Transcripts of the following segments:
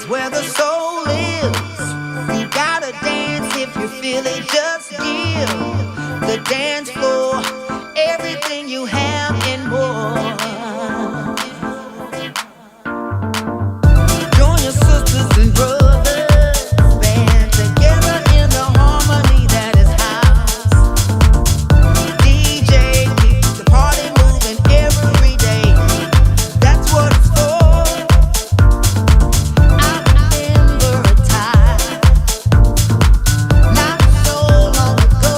where the soul lives. You gotta dance if you feel it, just give the dance floor everything you have and more. Join your sisters and brothers, band together in the harmony that is house. DJ keeps the party moving every day. That's what it's for. I remember a time not so long ago.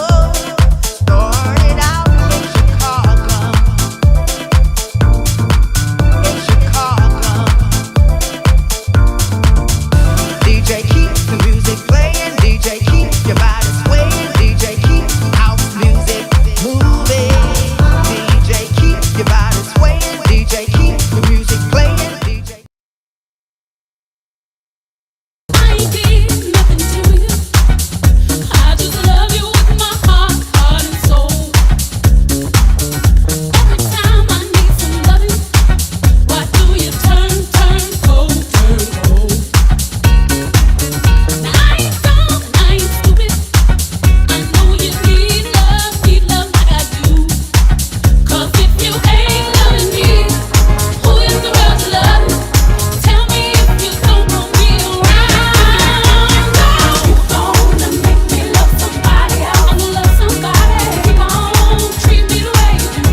Started out in Chicago. DJ keep the music playing. DJ keep your body swaying. DJ keep house music moving. DJ keep your body swaying. DJ keep the music playing. DJ. I ain't did nothing to you. I just love you with my heart and soul. Every time I need some loving, why do you turn cold? Now I ain't dumb and I ain't stupid. I know you need love like I do. 'Cause if you ain't loving me, who is the world to love? Tell me if you don't want me around. You gonna make me love somebody else. I'm gonna love somebody. Keep on treat me the way you do.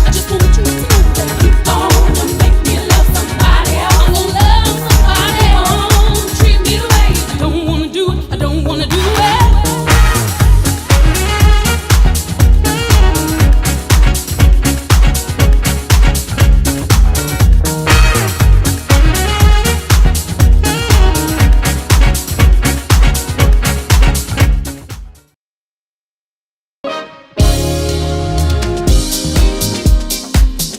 I just want you to know that you gonna make me love somebody else. I'm gonna love somebody. Keep on treat me the way you do. Don't wanna do it. I don't wanna do it.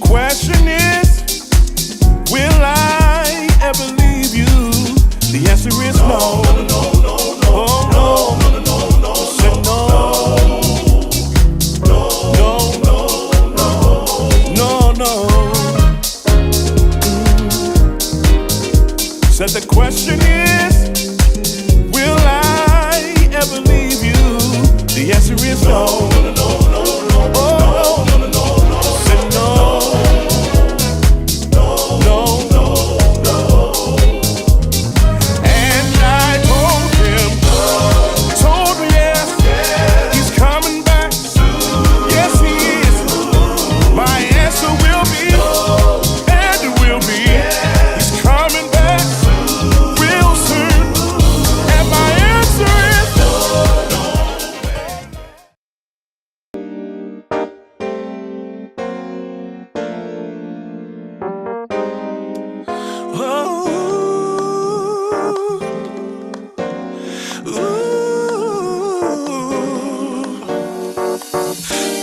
Question is, will I ever leave you? The answer is no. Oh no. Said no. No. Said the question is, will I ever leave you? The answer is no. Oh no. Said no. And I told him yes, he's coming back. Yes, he is. My answer will be, and it will be, he's coming back real soon. And my answer is no.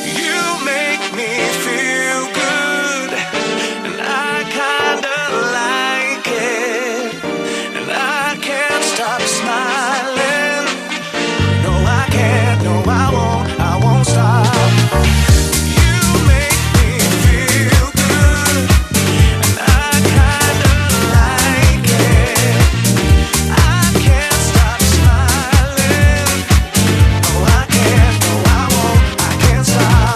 You make me feel good, and I kinda like it, and I can't stop smiling. No, I can't, no, I won't stop. You make me feel good, and I kinda like it. I can't stop smiling. No, I can't, no, I won't, I can't stop.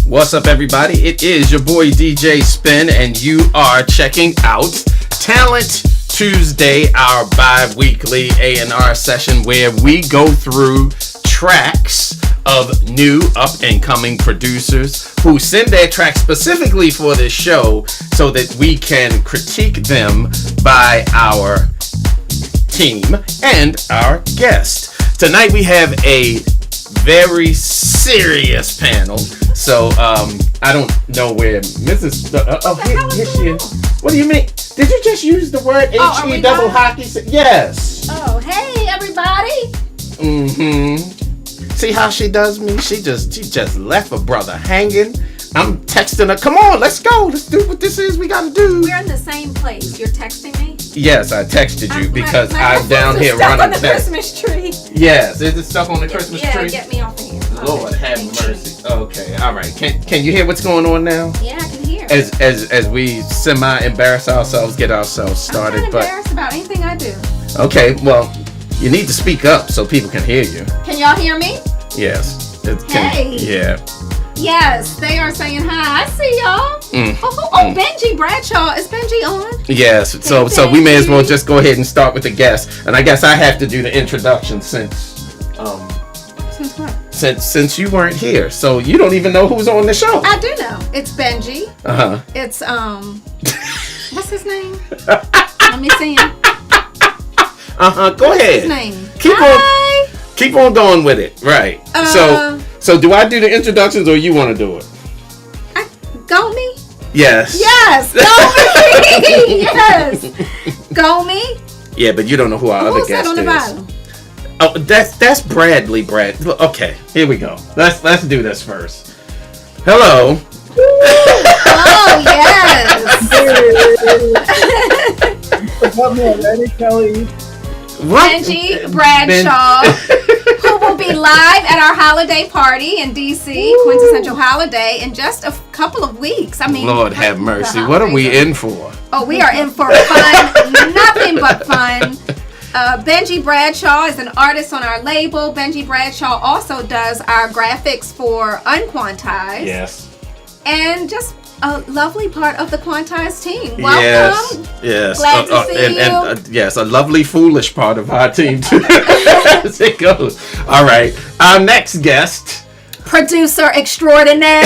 What's up, everybody? It is your boy DJ Spin, and you are checking out Talent Tuesday, our bi-weekly A&R session where we go through tracks of new up-and-coming producers who send their tracks specifically for this show so that we can critique them by our team and our guest. Tonight we have a very serious panel. So I don't know where Mrs. Here she is. What do you mean? Did you just use the word HE double hockey? Yes. Oh, hey everybody. See how she does me? She just left a brother hanging. I'm texting her. Come on, let's go. Let's do what this is we gotta do. We're in the same place. You're texting me? Yes, I texted you because my I'm down here stuck running on the Christmas tree. Yes, is it stuck on the Christmas tree? Yeah, get me off of here. Lord have mercy. Okay, all right. Can you hear what's going on now? Yeah, I can hear. As we semi-embarrass ourselves, get ourselves started. I'm not embarrassed about anything I do. Okay, well, you need to speak up so people can hear you. Can y'all hear me? Yes. Hey. Yeah. Yes, they are saying hi. I see y'all. Benjy Bradshaw. Is Benjy on? Yes. So we may as well just go ahead and start with the guest. And I guess I have to do the introduction since Since what? since you weren't here. So you don't even know who's on the show. I do know. It's Benjy. It's what's his name? Let me see him. Go ahead. What's his name? Keep on going with it. Right. So do I do the introductions or you want to do it? Gomi? Yes. Yes, Gomi. Yes, Gomi. Yeah, but you don't know who our other Who's that guest on the is. bottom? Oh, that's Bradley. Okay, here we go. Let's do this first. Hello. Oh yes. Put me already, Kelly. Benjy Bradshaw, who will be live at our holiday party in DC, Quintessential Holiday, in just a couple of weeks. I mean, Lord have mercy. What are we in for? Oh, we are in for fun. Nothing but fun. Benjy Bradshaw is an artist on our label. Benjy Bradshaw also does our graphics for Unquantized. Yes. And just a lovely part of the Quantized team. Welcome. Yes. Glad to see you. And yes, a lovely, foolish part of our team too. As it goes. All right. Our next guest. Producer extraordinaire.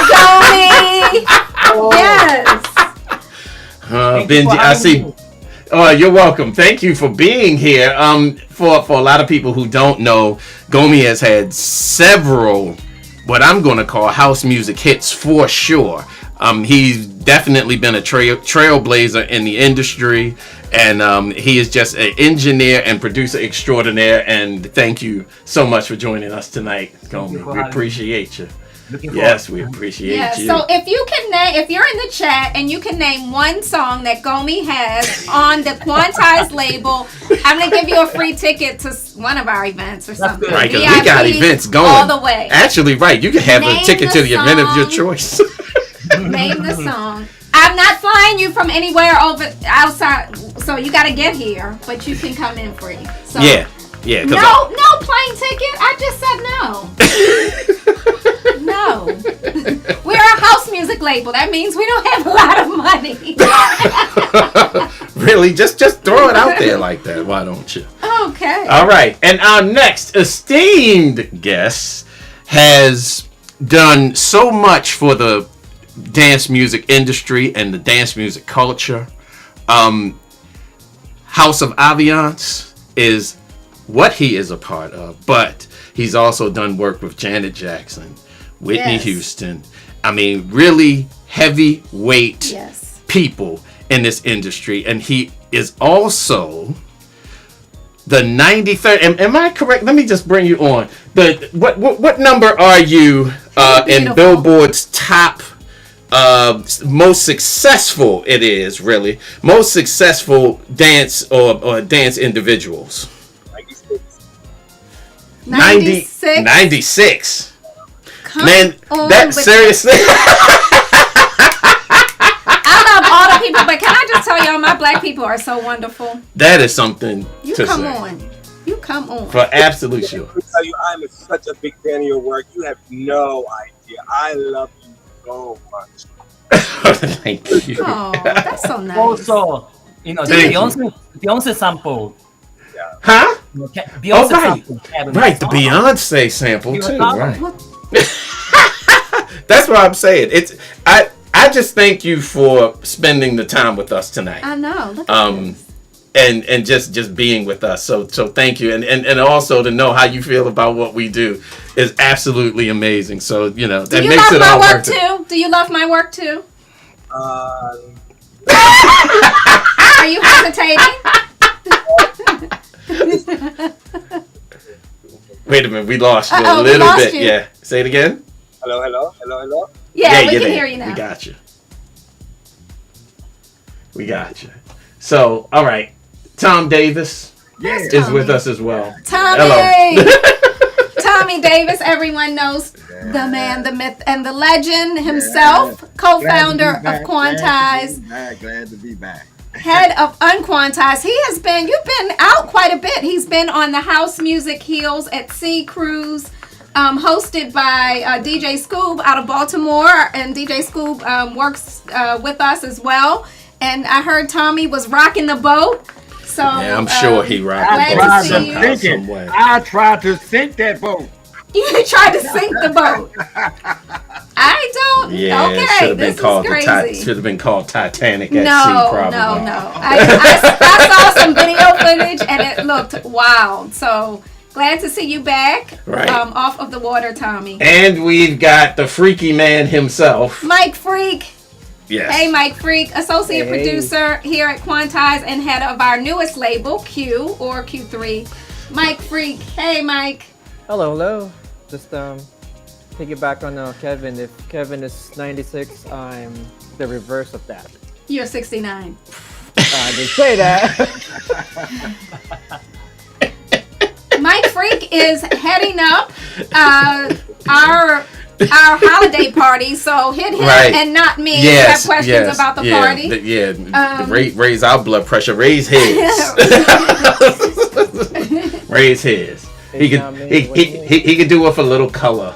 Gomi. Yes. Benjy, I see. Oh, you're welcome. Thank you for being here. For a lot of people who don't know, Gomi has had several, what I'm going to call house music hits for sure. He's definitely been a trailblazer in the industry, and he is just an engineer and producer extraordinaire. And thank you so much for joining us tonight, Gomi. We appreciate you. Yes, we appreciate you. So if you can if you're in the chat and you can name one song that Gomi has on the Quantized label, I'm gonna give you a free ticket to one of our events or something. Right, because we got events going all the way. Actually, right, you can have a ticket to the event of your choice. Name the song. I'm not flying you from anywhere over outside, so you got to get here, but you can come in free. So Yeah. No plane ticket. I just said no. No. We're a house music label. That means we don't have a lot of money. Really? Just throw it out there like that. Why don't you? Okay. All right. And our next esteemed guest has done so much for the dance music industry and the dance music culture. House of Aviance is what he is a part of, but he's also done work with Janet Jackson, Whitney Houston. I mean, really heavyweight people in this industry. And he is also the 93rd. Am I correct? Let me just bring you on. What number are you in Billboard's top most successful? It is really most successful dance or dance individuals. 96. Man, that seriously. I love all the people, but can I just tell y'all, my black people are so wonderful. That is something you to come say. on. You come on. For absolute sure. I tell you, I'm such a big fan of your work. You have no idea. I love you so much. Thank you. Oh, that's so nice. Also, the Beyonce sample. Huh? Beyonce sample. Right, the Beyonce sample too. Right. What? That's what I'm saying. I just thank you for spending the time with us tonight. I know. Look at this. and just being with us. So thank you, and also to know how you feel about what we do is absolutely amazing. So that Do you makes love it my all work worth it. too? Do you love my work too? Are you hesitating? Wait a minute, we lost you Uh-oh, a we little lost bit. you. Yeah, say it again. Hello. Yeah, we you're can there. hear you now. We got you. We got you. So, all right, Tom Davis is Tommy. with us as well. Tommy! Hello. Tommy Davis, everyone knows the man, the myth, and the legend himself, co-founder of Quantize, Glad to be back. head of Unquantized. You've been out quite a bit. He's been on the House Music Heels at Sea Cruise, hosted by DJ Scoob out of Baltimore, and DJ Scoob works with us as well. And I heard Tommy was rocking the boat. So Yeah, I'm sure he rocked glad the to boat see somehow, you. some way. I tried to sink that boat. You tried to sink the boat. I don't. Yeah, it Okay, should have been this called is crazy. should have been called Titanic at No, sea, probably. no. I saw some video footage and it looked wild. So glad to see you back. Right. Off of the water, Tommy. And we've got the freaky man himself. Mike Freak. Yes. Hey, Mike Freak, associate producer here at Quantize and head of our newest label, Q or Q3. Mike Freak. Hey, Mike. Hello. Just piggyback on Kevin. If Kevin is 96, I'm the reverse of that. You're 69. I didn't say that. Mike Freak is heading up our holiday party, so hit him Right. and not me. Yes, If you have questions yes, about the yeah, party. Raise our blood pressure. Raise his. Raise his. He could do it for a little color.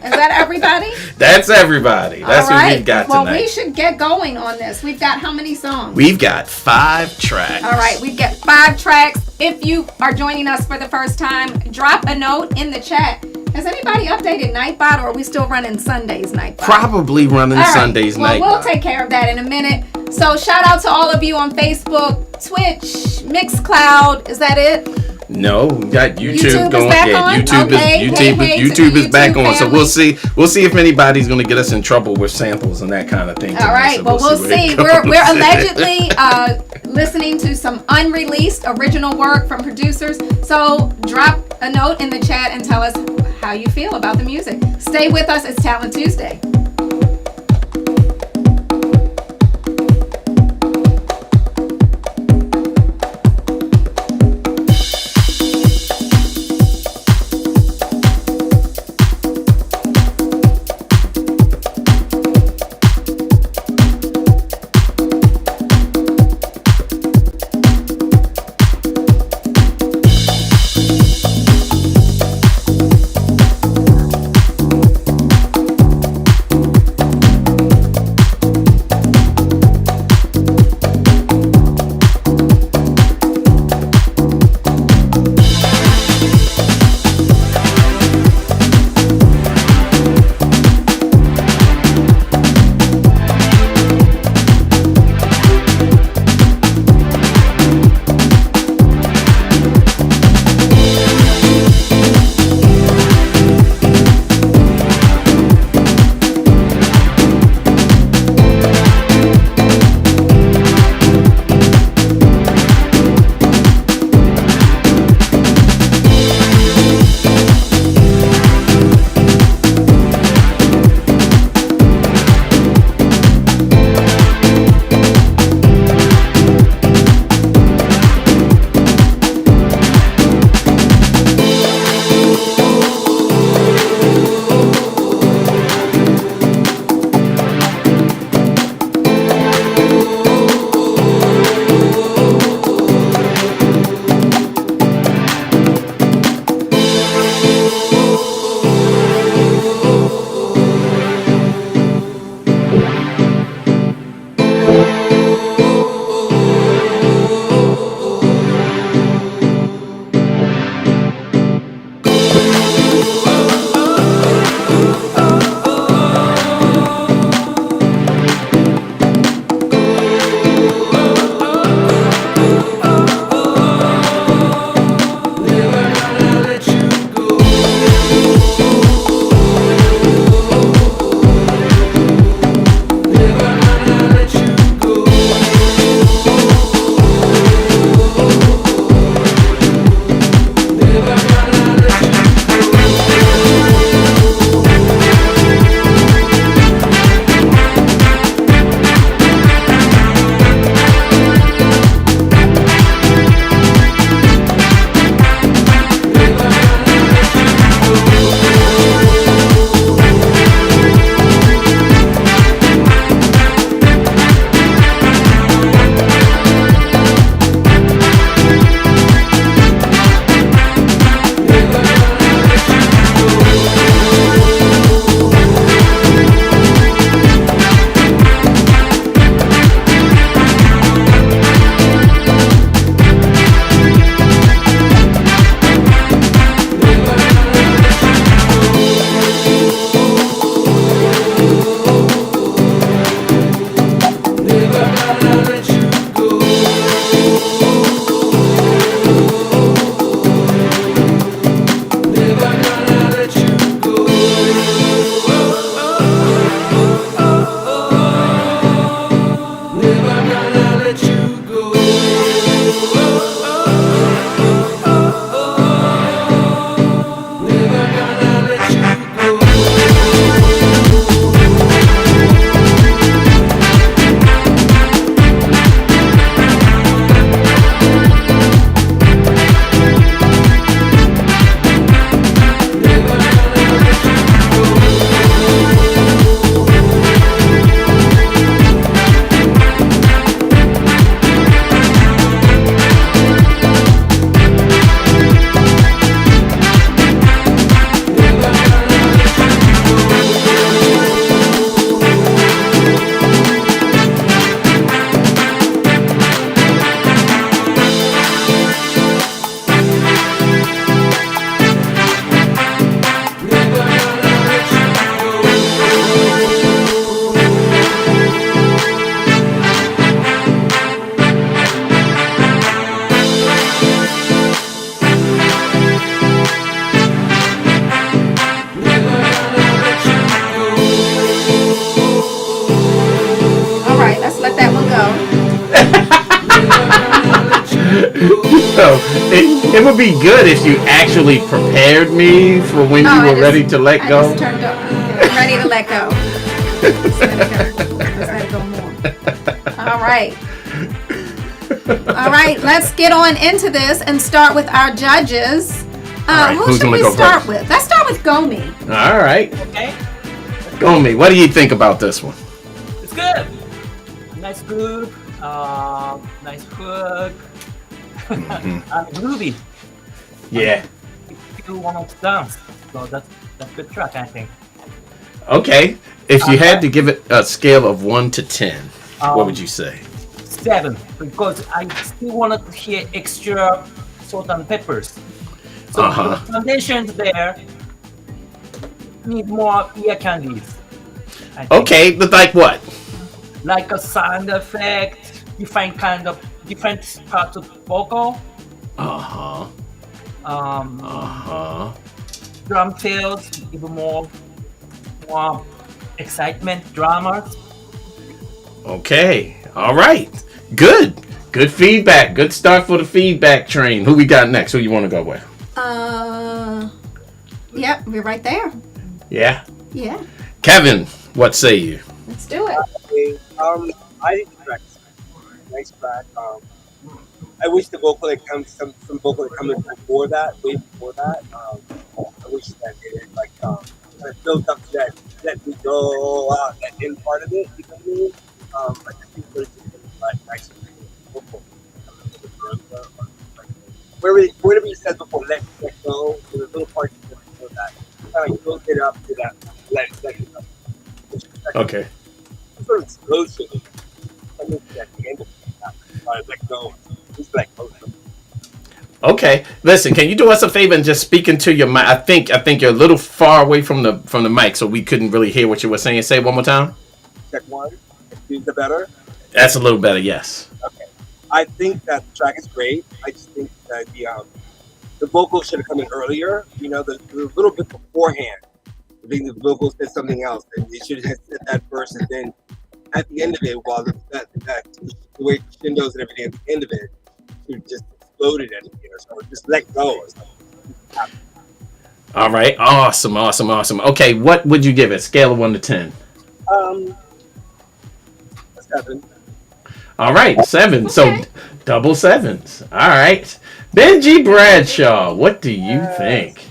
Is that everybody? That's everybody. That's All what right. we've got Well, tonight. we should get going on this. We've got how many songs? We've got 5 tracks. All right, we've got 5 tracks. If you are joining us for the first time, drop a note in the chat. Has anybody updated Nightbot, or are we still running Sundays Nightbot? Probably running All right. Sundays night. We'll take care of that in a minute. So shout out to all of you on Facebook, Twitch, Mixcloud. Is that it? No, we got YouTube YouTube is going. back Yeah, on? YouTube Okay. is Hey, YouTube to is the back YouTube on. So family. we'll see if anybody's going to get us in trouble with samples and that kind of thing. All right, So well, we'll where it see. goes. We're allegedly listening to some unreleased original work from producers. So drop a note in the chat and tell us how you feel about the music. Stay with us. It's Talent Tuesday. So it would be good if you actually prepared me for when you were ready to let I go. just turned up. I'm ready to let go. Just let it go more. All right. All right, let's get on into this and start with our judges. right, Who who's should gonna we go start first? with? Let's start with Gomi. All right. Okay, Gomi, what do you think about this one? it's good. Nice groove, nice hook, and groovy. Yeah. People want to dance, so that's a good track, I think. Okay. If you had to give it a scale of 1 to 10, what would you say? 7, because I still wanted to hear extra salt and peppers. So the foundations there need more ear candies. I think. Okay, but like what? Like a sound effect, different parts of vocal, drum fills, even more excitement, dramas. Okay. All right. Good. Good feedback. Good start for the feedback train. Who we got next? Who you want to go with? Yep, we're right there. Yeah. Yeah, Kevin, what say you? let's do it. I think the track is nice track. I wish the vocal had come some vocal had come in before that, way before that. I wish that it had kind of built up to that let me go that end part of it. You know what I mean? I just think there's just nice vocal. Wherever you said before, let go. There's a little part before that. Kind of built it up to that let it go. Okay. Sort of explosion. I think at the end of it, let go. Just let go. Okay. Listen, can you do us a favor and just speak into your mic? I think you're a little far away from the mic, so we couldn't really hear what you were saying. Say it one more time. Check one. Is it better? That's a little better, yes. Okay. I think that the track is great. I just think that the vocals should have come in earlier. You know, the little bit beforehand. I think the vocals said something else, and they should have said that first, and then at the end of it, while the way crescendos and everything at the end of it, should have just exploded at the end, or just let go or something. All right. Awesome. Okay, what would you give it? Scale of 1 to 10. 7. All right, 7. Okay. So double 7s. All right. Benjy Bradshaw, what do you think?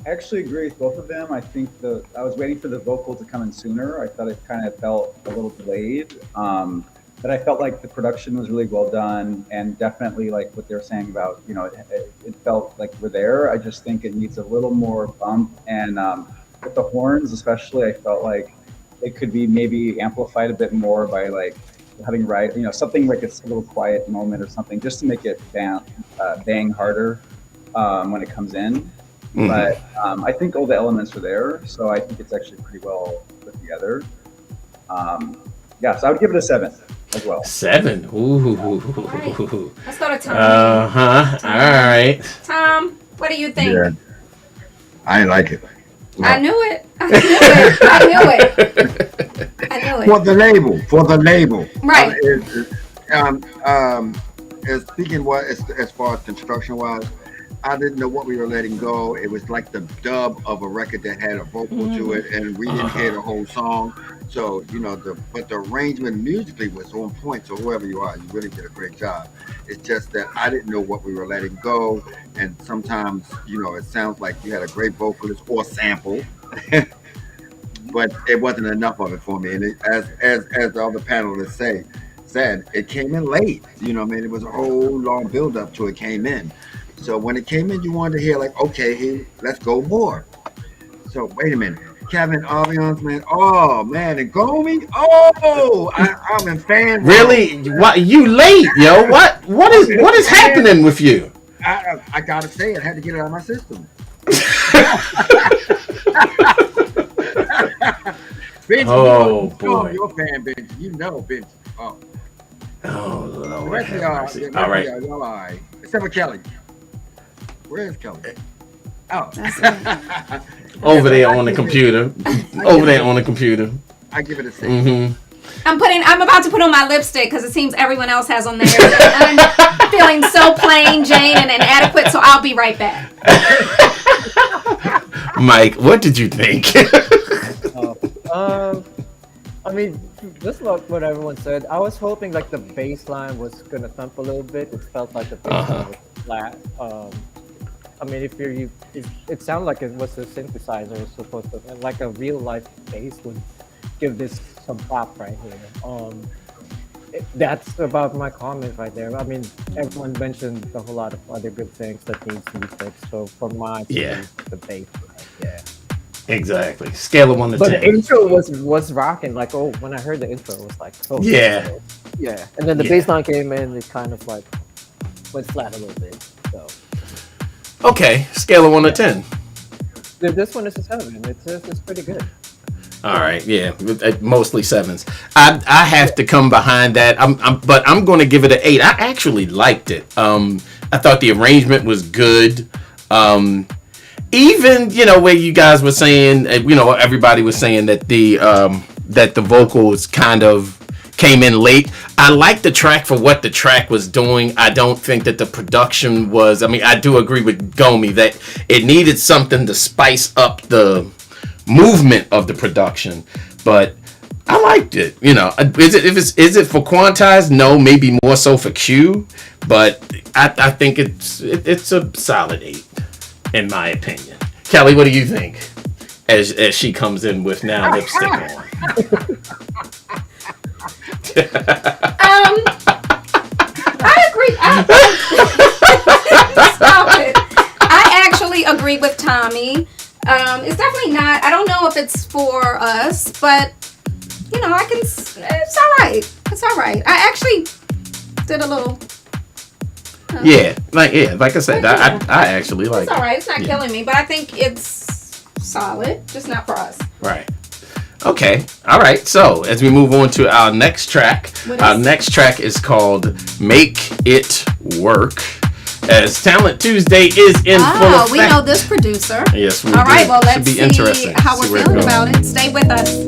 I actually agree with both of them. I think I was waiting for the vocal to come in sooner. I thought it kind of felt a little delayed. But I felt like the production was really well done, and definitely like what they were saying about, it felt like we're there. I just think it needs a little more bump, and with the horns especially, I felt like it could be maybe amplified a bit more by like having something like a little quiet moment or something, just to make it bang harder when it comes in. Mm-hmm. But I think all the elements are there, so I think it's actually pretty well put together. So I would give it a 7 as well. 7. Ooh. Right. Let's go to Tom. All right. Tom, what do you think? Yeah. I ain't like it. No. I knew it. For the label. Right. Speaking as far as construction wise, I didn't know what we were letting go. It was like the dub of a record that had a vocal to it, and we didn't hear the whole song. So, but the arrangement musically was on point. So whoever you are, you really did a great job. It's just that I didn't know what we were letting go. And sometimes, it sounds like you had a great vocalist or sample, but it wasn't enough of it for me. And as the other panelists said, it came in late. It was a whole long build up to it came in. So when it came in, you wanted to hear like, okay, here, let's go more. So wait a minute. Kevin, Aviance, man. Oh, man. And Gomi. Oh, I'm in fan. Really? What? You late, yo? What is happening with you? I gotta say, I had to get it out of my system. Benjy, boy. You're a fan, Benjy. Benjy. Oh, Lord. The rest of y'all, all right. Y'all all right. Except for Kelly. Where is Kelly? Oh. Over there on the computer. I give it a 6. Mm-hmm. I'm about to put on my lipstick because it seems everyone else has on theirs. And I'm feeling so plain Jane and inadequate, so I'll be right back. Mike, what did you think? I mean, just like what everyone said, I was hoping like the bass line was gonna thump a little bit. It felt like the bass line was flat. I mean, it sounded like it was a synthesizer was supposed to, like a real life bass would give this some pop right here. That's about my comment right there. I mean, everyone mentioned a whole lot of other good things that needs to be fixed. So from my opinion, the bass, yeah. Exactly. Scale of 1 to 10. But the intro was rocking. Like, oh, when I heard the intro, it was like, oh, yeah. Yeah. And then the bass line came in, it kind of like went flat a little bit. So. Okay. Scale of 1 to 10. This one is a 7. It's pretty good. All right, yeah, mostly 7s. I have to come behind that. But I'm going to give it an 8. I actually liked it. I thought the arrangement was good. Even where you guys were saying, everybody was saying that the vocals kind of came in late. I like the track for what the track was doing. I don't think that the production was. I mean, I do agree with Gomi that it needed something to spice up the movement of the production, but I liked it. Is it for Quantize? No, maybe more so for Q, but I think it's a solid 8 in my opinion. Kelly, what do you think? As she comes in with now lipstick on. I agree. Stop it. I actually agree with Tommy. It's definitely not. I don't know if it's for us, but it's all right. It's all right. I actually did a little. Like I said, I actually like. It's all right. It's not killing me, but I think it's solid, just not for us. Right. Okay. All right. So as we move on to our next track, next track is called "Make It Work." As Talent Tuesday is in full effect. We know this producer. Yes, we do. All right, well, let's be see interesting. How we're feeling about it. Stay with us.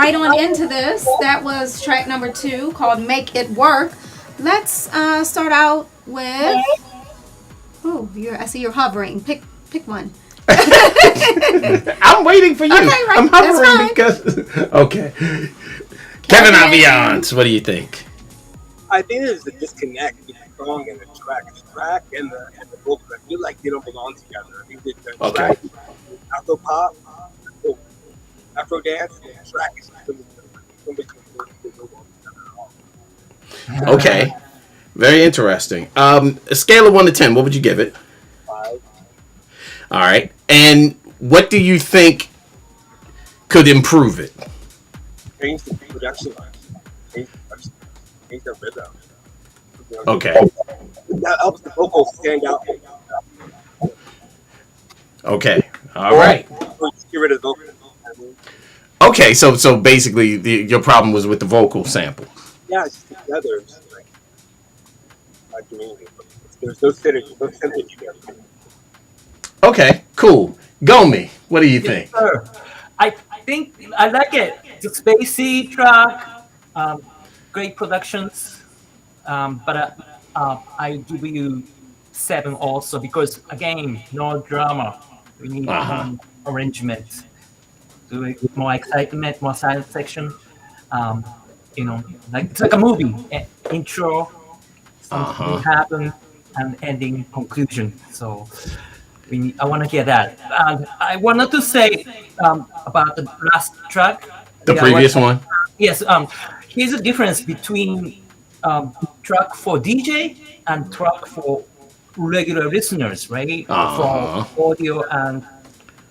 right on into this. That was track number 2 called "Make It Work." Let's start out with. Oh, I see you're hovering. Pick one. I'm waiting for you. Okay, right. I'm That's hovering fine. because. Okay. Kevin Aviance, what do you think? I think there's a disconnect between the song and the track. The track and the vocal, I feel like they don't belong together. I think that the Okay. track is Afro pop, Afro dance, and the track is completely different. They don't belong together at all. Okay. Very interesting. A scale of 1 to 10, what would you give it? 5. All right. And what do you think could improve it? Change the production line. Change the production. Change the rhythm. Okay. That helps the vocals stand out. Okay. All right. Or just get rid of the vocals. I mean, Okay. So basically, your problem was with the vocal sample. yeah, it's just together. It's just like community. There's no synergy there. Okay. Cool. Gomi, what do you think? Sure. I think I like it. The spacey track, great productions, but I give you 7 also because again, no drama. We need arrangement, do it more excitement, more silent section. Um, like it's like a movie. Intro, something happen, and ending conclusion. So. I want to hear that. And I wanted to say about the last track. The previous one? Yes. Here's the difference between track for DJ and track for regular listeners, right? For audio and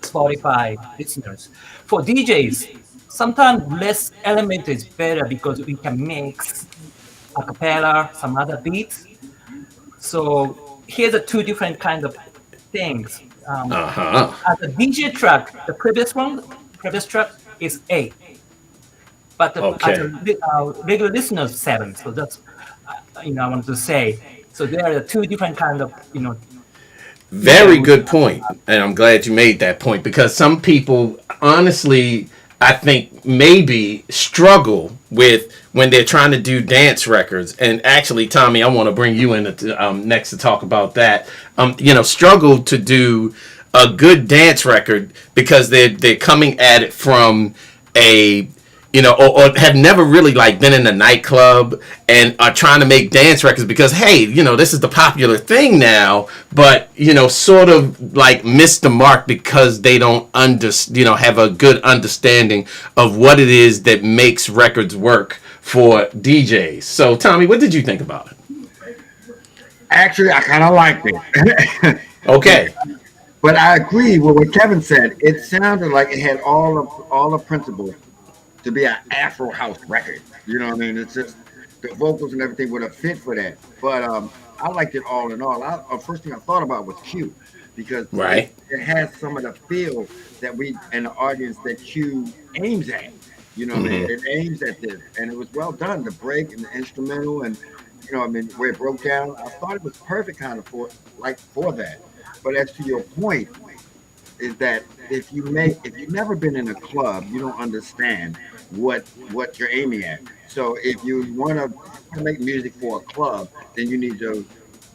Spotify listeners. For DJs, sometimes less element is better because we can mix a cappella, some other beats. So here's the 2 different kind of things. As a DJ track, the previous track is 8, but as a regular listener 7. So that's I wanted to say. So there are 2 different kind of Very good point, and I'm glad you made that point because some people, honestly, I think maybe struggle with when they're trying to do dance records. And actually, Tommy, I want to bring you in next to talk about that. Struggle to do a good dance record because they're coming at it from a or have never really like been in a nightclub and are trying to make dance records because hey, this is the popular thing now, but sort of like miss the mark because they don't have a good understanding of what it is that makes records work for DJs. So Tommy, what did you think about it? Actually, I kind of liked it. Okay. But I agree with what Kevin said. It sounded like it had all the principles to be an Afro house record. You know what I mean? It's just the vocals and everything would have fit for that. But I liked it all in all. First thing I thought about was Q because it has some of the feel that we and the audience that Q aims at. You know what I mean? It aims at this, and it was well done. The break and the instrumental, and where it broke down. I thought it was perfect kind of for that. But as to your point, is that if you've never been in a club, you don't understand what you're aiming at. So if you want to make music for a club, then you need to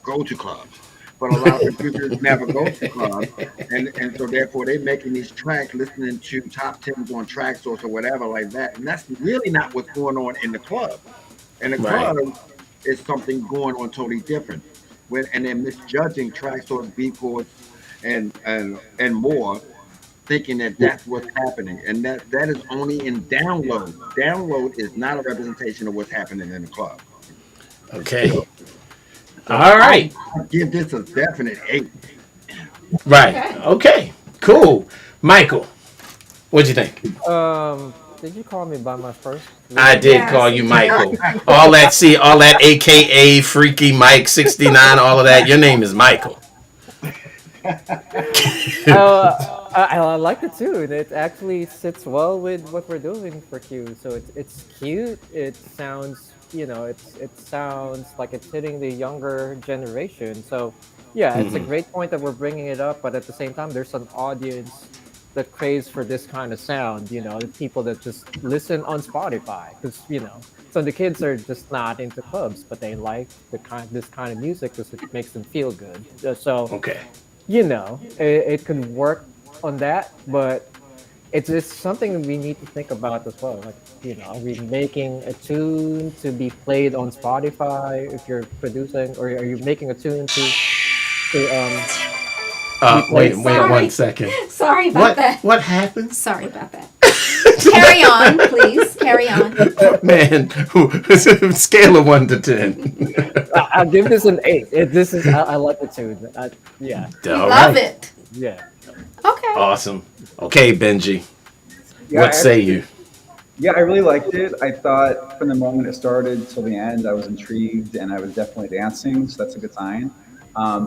go to clubs. But a lot of producers never go to clubs, and so therefore they're making these tracks, listening to top tens on track source or whatever like that, and that's really not what's going on in the club. In the club is something going on totally different. And they're misjudging track source, beat chords, and more, thinking that that's what's happening, and that is only in download. Download is not a representation of what's happening in the club. Okay. All right. I give this a definite 8. Right. Okay. Cool. Michael, what'd you think? Did you call me by my first? I did call you Michael. all that AKA Freaky Mike 69, all of that. Your name is Michael. I like it too. It actually sits well with what we're doing for Q. So it's cute. It sounds it sounds like it's hitting the younger generation. So yeah, it's a great point that we're bringing it up. But at the same time, there's an audience the craze for this kind of sound. The people that just listen on Spotify, because so the kids are just not into clubs, but they like this kind of music because it makes them feel good. So Okay. it could work on that, but it's something we need to think about as well. Like, are we making a tune to be played on Spotify if you're producing, or are you making a tune to Wait Sorry. 1 second. Sorry about that. What happened? Sorry about that. Carry on, please. Carry on. Man, scale of 1 to 10. I'll give this an 8. I like the tune. Yeah. All Love right. it. Yeah. Okay. Awesome. Okay, Benji. Yeah, What say you? Yeah, I really liked it. I thought from the moment it started till the end, I was intrigued and I was definitely dancing, so that's a good sign.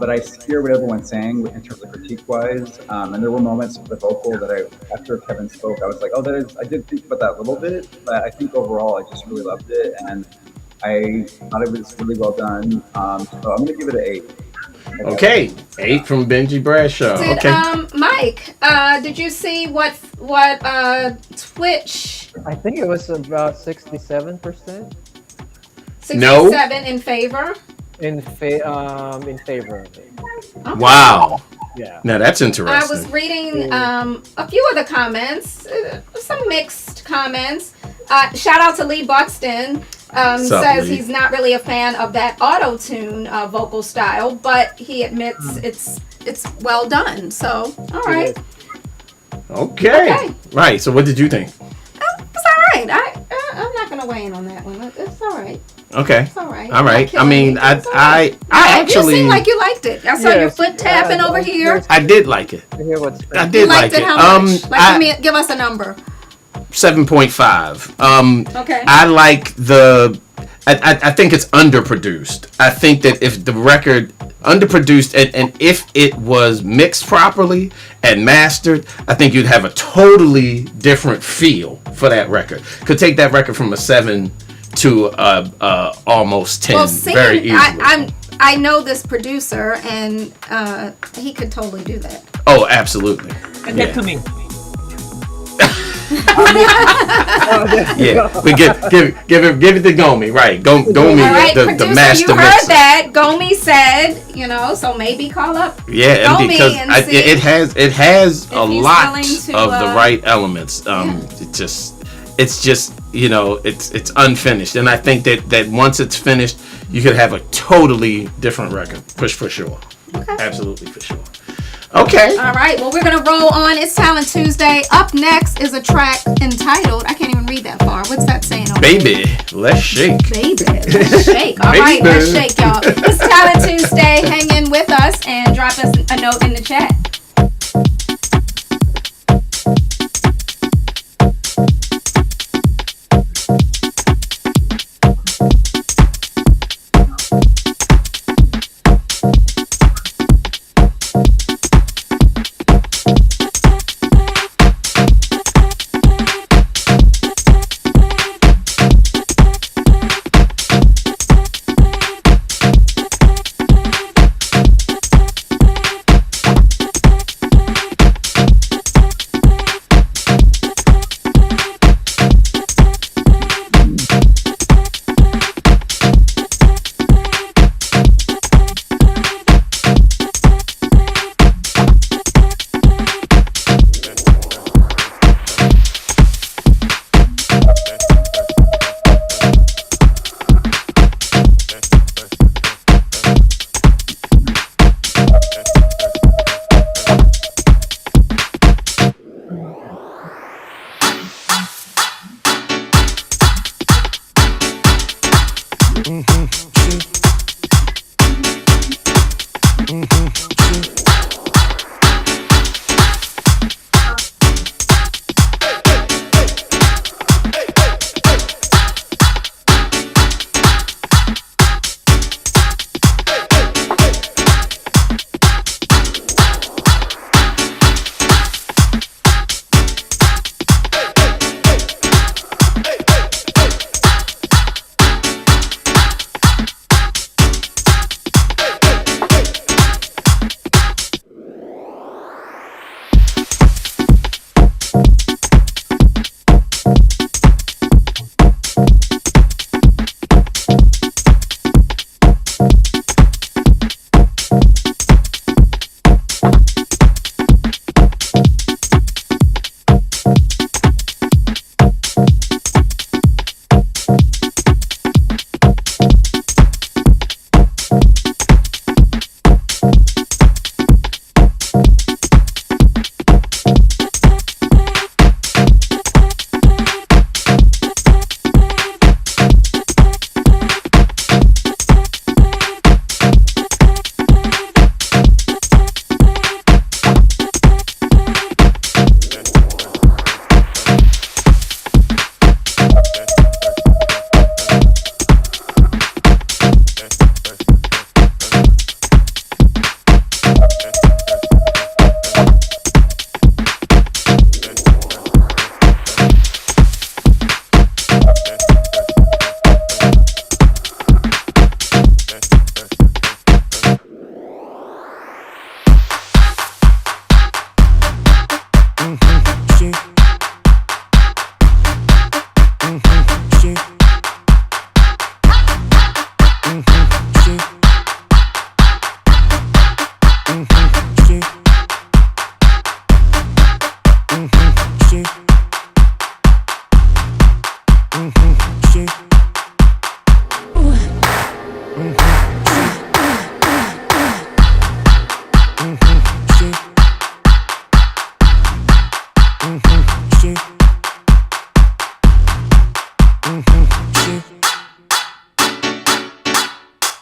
But I hear what everyone's saying in terms of critique-wise, and there were moments of the vocal that after Kevin spoke, I was like, I did think about that a little bit, but I think overall I just really loved it, and I thought it was really well done. So I'm gonna give it an 8. Okay, 8 from Benji Bradshaw. Did Okay. Mike? Did you see what Twitch I think it was about 67% 67 in favor? in favor of it. Okay. Wow. Yeah. Now that's I interesting. was reading a few of the comments, some mixed comments. Shout out to Lee Buxton. What's up, Says Lee? he's not really a fan of that auto-tune vocal style, but he admits it's well done. So, all right. Okay. Okay. Right. So what did you think? It's all right. I'm not going to weigh in on that one. It's all right. Okay. It's all right. All right. I'm I mean, killing it. It's all right. I You actually seem like you liked it. I saw your foot tapping over here. I did like it. I hear what's I You did liked like it it. how much? Like, give us a number. 7.5. Okay. I like I think it's underproduced. I think that if the record underproduced and if it was mixed properly and mastered, I think you'd have a totally different feel for that record. Could take that record from a 7 to almost 10 Well, see, very easily. I know this producer, and he could totally do that. Oh, absolutely. And that to me. Yeah, we give it to Gomi, right? Gomi, All right, the producer, master you heard mixer. that. Gomi said, so maybe call up. Yeah, and Gomi because and see it has if a he's lot willing to, of the right elements. It's just it's unfinished, and I think that once it's finished, you could have a totally different record. Push for sure. Okay. Absolutely for sure. Okay. All right, well, we're going to roll on. It's Talent Tuesday. Up next is a track entitled, I can't even read that far. What's that saying over Baby, let's shake. Baby, let's shake. All right, Baby. let's shake, y'all. It's Talent Tuesday. Hang in with us and drop us a note in the chat.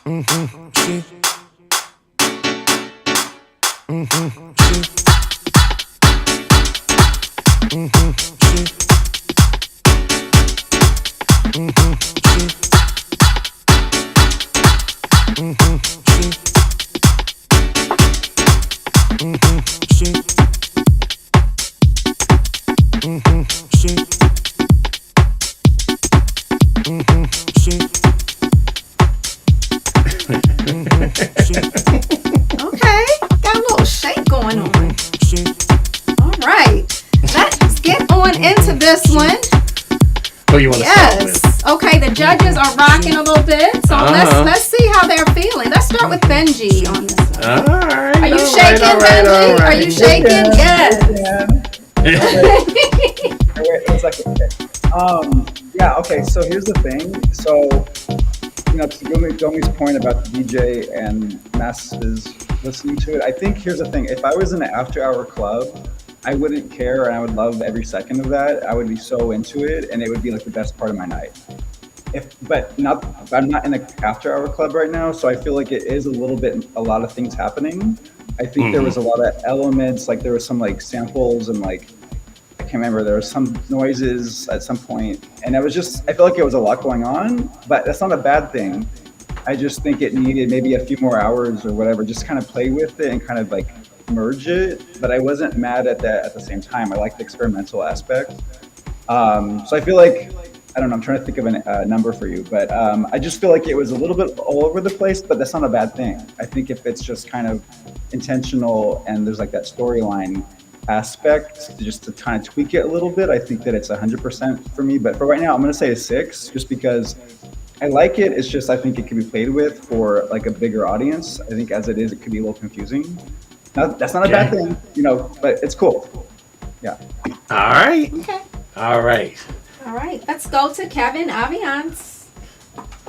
Okay, got a little shake going on. All right, let's get on into this one. Who you want to start with? Yes. Okay, the judges are rocking a little bit, so let's see how they're feeling. Let's start with Benjy on this one. All right. Are you all shaking, right, all right, Benjy? all right. Are you shaking? Yes. Wait, 1 second. Okay. Yeah. Okay. So here's the thing. So, to Gomi's point about the DJ and masses listening to it, I think here's the thing. If I was in an after-hour club, I wouldn't care, and I would love every second of that. I would be so into it, and it would be like the best part of my night. I'm not in an after-hour club right now, so I feel like it is a lot of things happening. I think there was a lot of elements, like there was some like samples and like I can't remember. There was some noises at some point, and I feel like it was a lot going on, but that's not a bad thing. I just think it needed maybe a few more hours or whatever, just kind of play with it and kind of like merge it. But I wasn't mad at that at the same time. I like the experimental aspect. So I feel like, I don't know, I'm trying to think of a number for you, but I just feel like it was a little bit all over the place, but that's not a bad thing. I think if it's just kind of intentional and there's like that storyline aspect, just to kind of tweak it a little bit, I think that it's 100% for me. But for right now, I'm going to say a 6, just because I like it. It's just, I think it can be played with for like a bigger audience. I think as it is, it could be a little confusing. That's not a bad thing, but it's cool. Yeah. All right. Okay. All right. All right. Let's go to Kevin Aviance.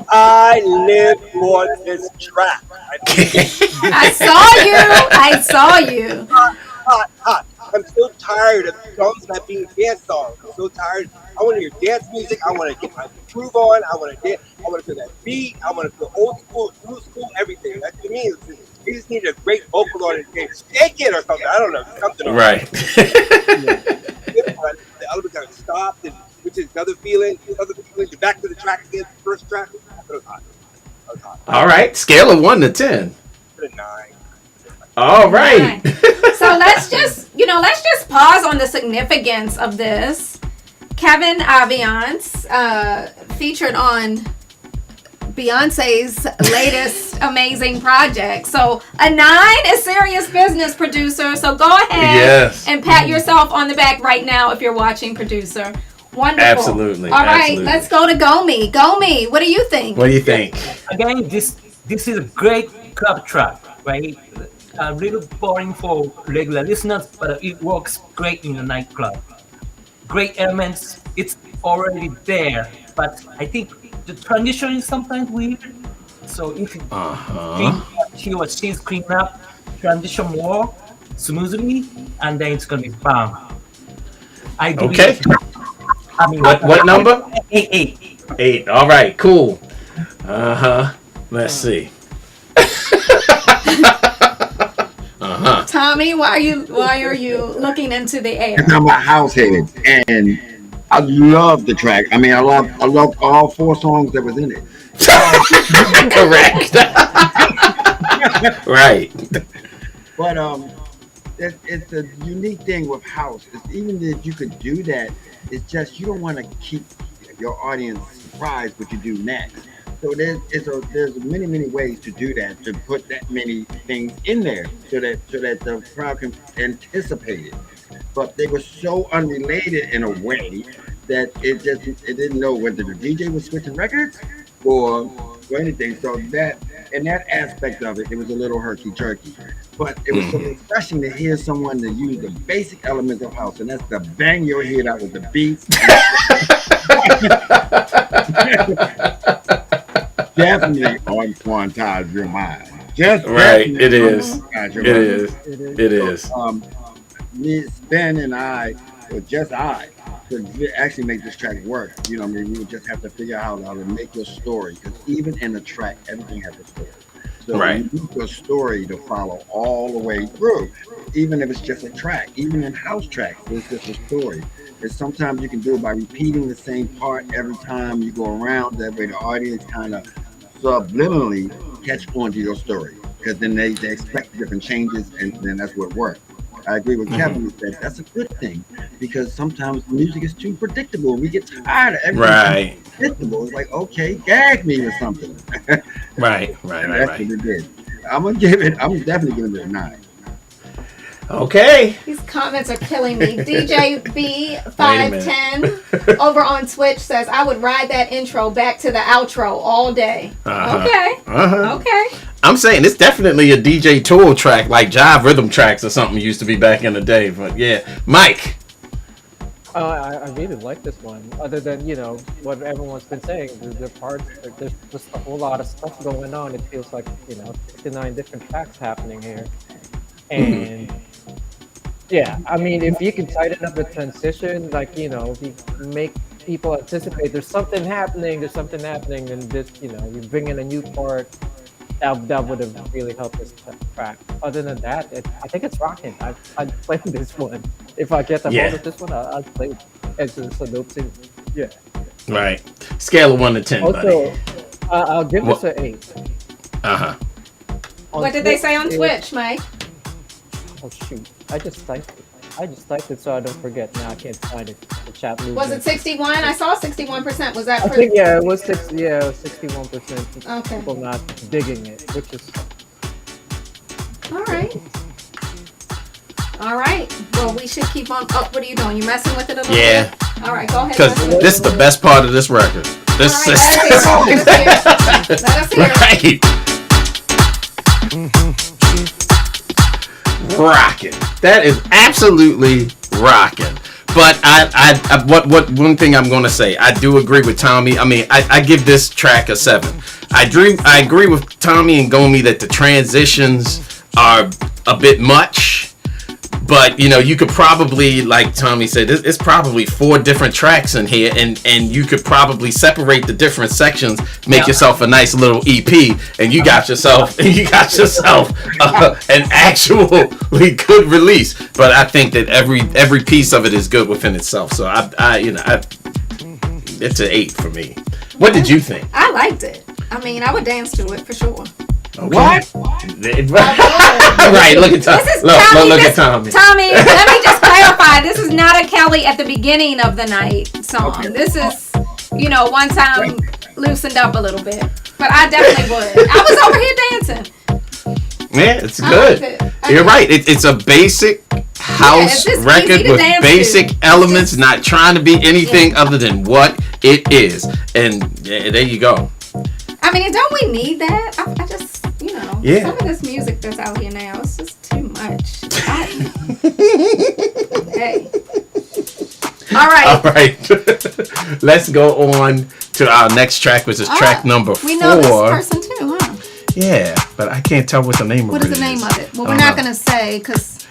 I live for this track. I saw you. Hot. I'm so tired of songs not being dance songs. I'm so tired. I want to hear dance music. I want to get my groove on. I want to dance. I want to feel that beat. I want to feel old school, new school, everything. That to me, you just need a great vocal on it. Shake it or something. I don't know. Something. Right. The element kind of stopped, which is another feeling. Back to the track again. The first track. That was hot. All right. Scale of 1 to 10. Put a 9. All right. So let's just pause on the significance of this. Kevin Aviance, featured on Beyonce's latest amazing project. So a 9 is serious business, producer. So go ahead and pat yourself on the back right now if you're watching, producer. Wonderful. Absolutely. All right, let's go to Gomi. Gomi, what do you think? What do you think? Again, this is a great club track, right? A little boring for regular listeners, but it works great in a nightclub. Great elements, it's already there, but I think the transition is sometimes weird. So if he or she's clean up, transition more smoothly, and then it's gonna be fun. I believe. Okay. What number? 8. 8. All right. Cool. Let's see. Tommy, why are you looking into the air? I'm a house head, and I love the track. I mean, I love all 4 songs that was in it. Correct. Right. But it's a unique thing with house. It's even that you could do that. It's just you don't want to keep your audience surprised what you do next. So there's many ways to do that, to put that many things in there so that the crowd can anticipate it. But they were so unrelated in a way that it didn't know whether the DJ was switching records or anything. So that aspect of it was a little herky-jerky. But it was so refreshing to hear someone to use the basic elements of house, and that's to bang your head out with the beats. Definitely on quantize your mind. Just right. It is. It is. Me, Spin, and I, or just I to actually make this track work, you know what I mean, we would just have to figure out how to make your story. Because even in a track, everything has a story. So Right. you need your story to follow all the way through. Even if it's just a track, even in house tracks, there's just a story. And sometimes you can do it by repeating the same part every time you go around. That way the audience kind of subliminally catch on to your story. Because then they expect different changes, and then that's what works. I agree with Kevin who said that's a good thing, because sometimes music is too predictable. We get tired of everything Right. too predictable. It's like, okay, gag me with something. Right. And that's what it did. I'm definitely giving it a 9. Okay. These comments are killing me. DJ Wait a B510 over on Twitch says, I would ride that intro back to the outro all day. Okay. Okay. I'm saying it's definitely a DJ Tool track, like jive rhythm tracks or something used to be back in the day. But yeah, Mike. I really like this one. Other than what everyone's been saying, the parts, there's just a whole lot of stuff going on. It feels like 59 different tracks happening here, and yeah, I mean, if you can tighten up the transition, like if you make people anticipate there's something happening, and this you bring in a new part. That would have really helped this track. Other than that, I think it's rocking. I'd play this one. If I get the hold of this one, I'd play it. It's a dope thing. Yeah. Right. Scale of 1 to 10, Also, buddy. I'll give this an 8. What did they say on Twitch, Mike? Oh shoot! I just typed it so I don't forget. Now I can't find it. The chat movement. Was it 61? I saw 61%. Was that I think it was 61%. Okay. People not digging it, which is All right. All right. Well, we should keep on. Oh, what are you doing? You messing with it a little Yeah. bit? All right, go ahead. Because this is the best part of this record. This All right, let us hear it. Right. Rocking. That is absolutely rocking. But what one thing I'm gonna say, I do agree with Tommy. I mean, I give this track a 7. I agree with Tommy and Gomi that the transitions are a bit much. But you could probably, like Tommy said, it's probably 4 different tracks in here, and you could probably separate the different sections, make yourself a nice little EP, and you got yourself an actually good release. But I think that every piece of it is good within itself. So it's an 8 for me. What did you think? I liked it. I mean, I would dance to it for sure. Okay. What? Right, look at Tommy. Look at Tommy. Tommy, let me just clarify. This is not a Kelly at the beginning of the night song. Okay. This is, one time loosened up a little bit. But I definitely would. I was over here dancing. Yeah, it's good. You're right. It's a basic house record with basic elements, not trying to be anything other than what it is. And there you go. I mean, don't we need that? I just, some of this music that's out here now, it's just too much. Hey. All right. Let's go on to our next track, which is track number 4. We know this person too, huh? Yeah, but I can't tell what the name of it is. What is the name of it? Well, we're not going to say because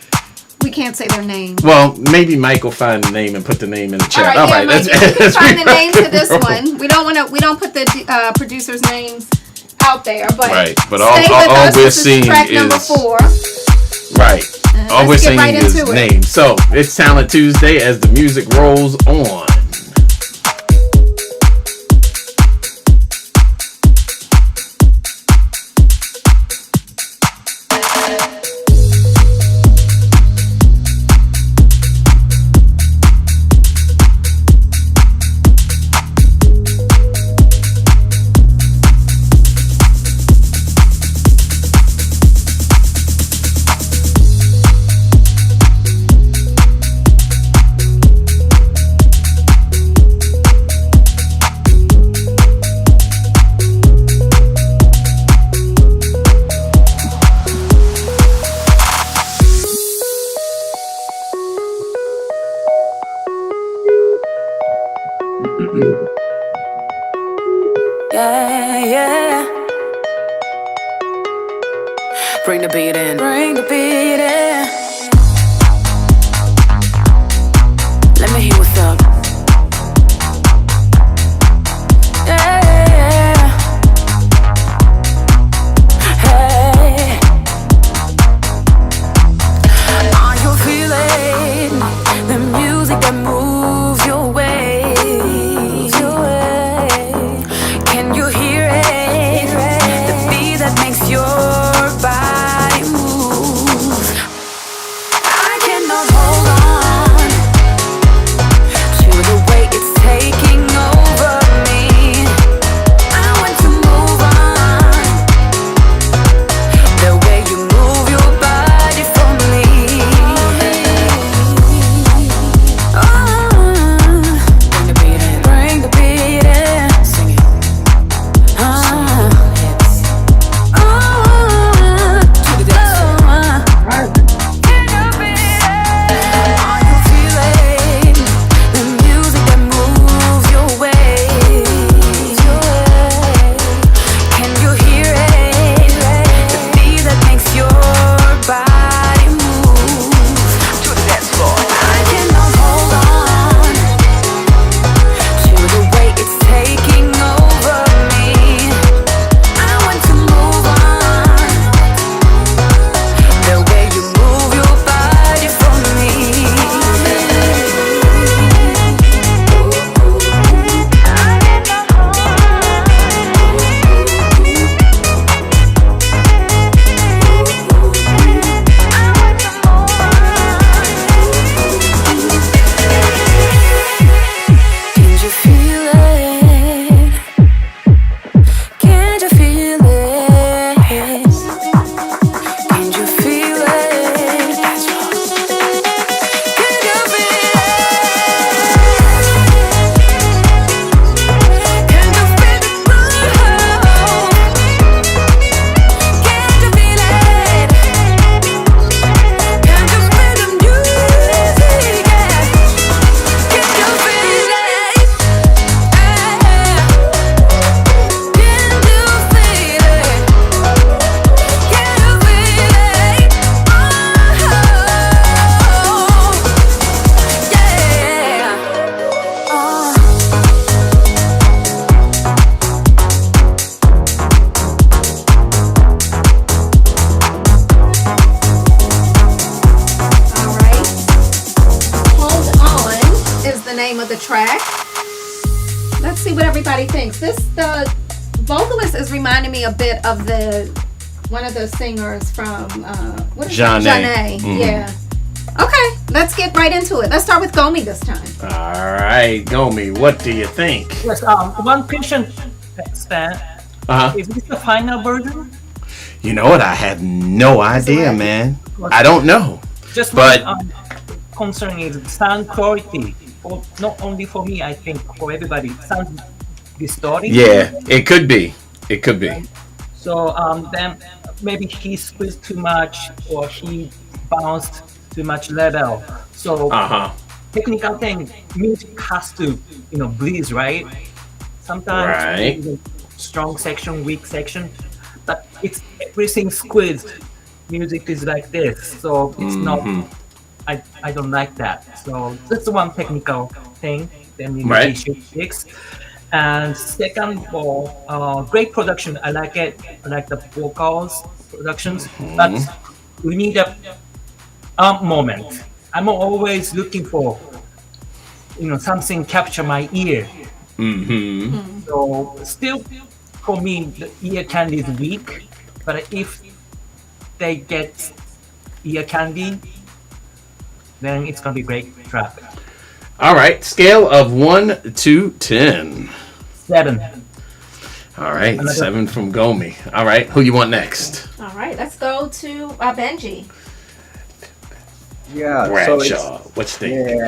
we can't say their name. Well, maybe Mike will find the name and put the name in the chat. All right. Let's find the name to this one. We don't put the producers' names out there, but all we're seeing track is number 4. Right. All we're seeing is name. So it's Talent Tuesday as the music rolls on. Bring the beat in. Bring the beat in. Let me hear what's up. the track. Let's see what everybody thinks. The vocalist is reminding me a bit of the one of the singers from what is it? Janae. Yeah. Okay, let's get right into it. Let's start with Gomi this time. All right, Gomi, what do you think? Yes, one question, Stan. Is this the final version? You know what? I have no idea, man. I don't know. Just but one concern is sound quality. For, not only for me, I think for everybody. It sounds distorted. yeah, it could be. It could be. So then maybe he squeezed too much or he bounced too much level. So technical thing, music has to breathe, right? Sometimes strong section, weak section, but it's everything squeezed. Music is like this, so it's not. I don't like that. So that's one technical thing that we should fix. And second of all, great production. I like it. I like the vocals productions, but we need a moment. I'm always looking for something capture my ear. So still, for me, the ear candy is weak. But if they get ear candy, then it's gonna be great track. All right, scale of 1 to 10. 7. All right, 7 from Gomi. All right, who you want next? All right, let's go to Benjy. Yeah, Bradshaw. What you think?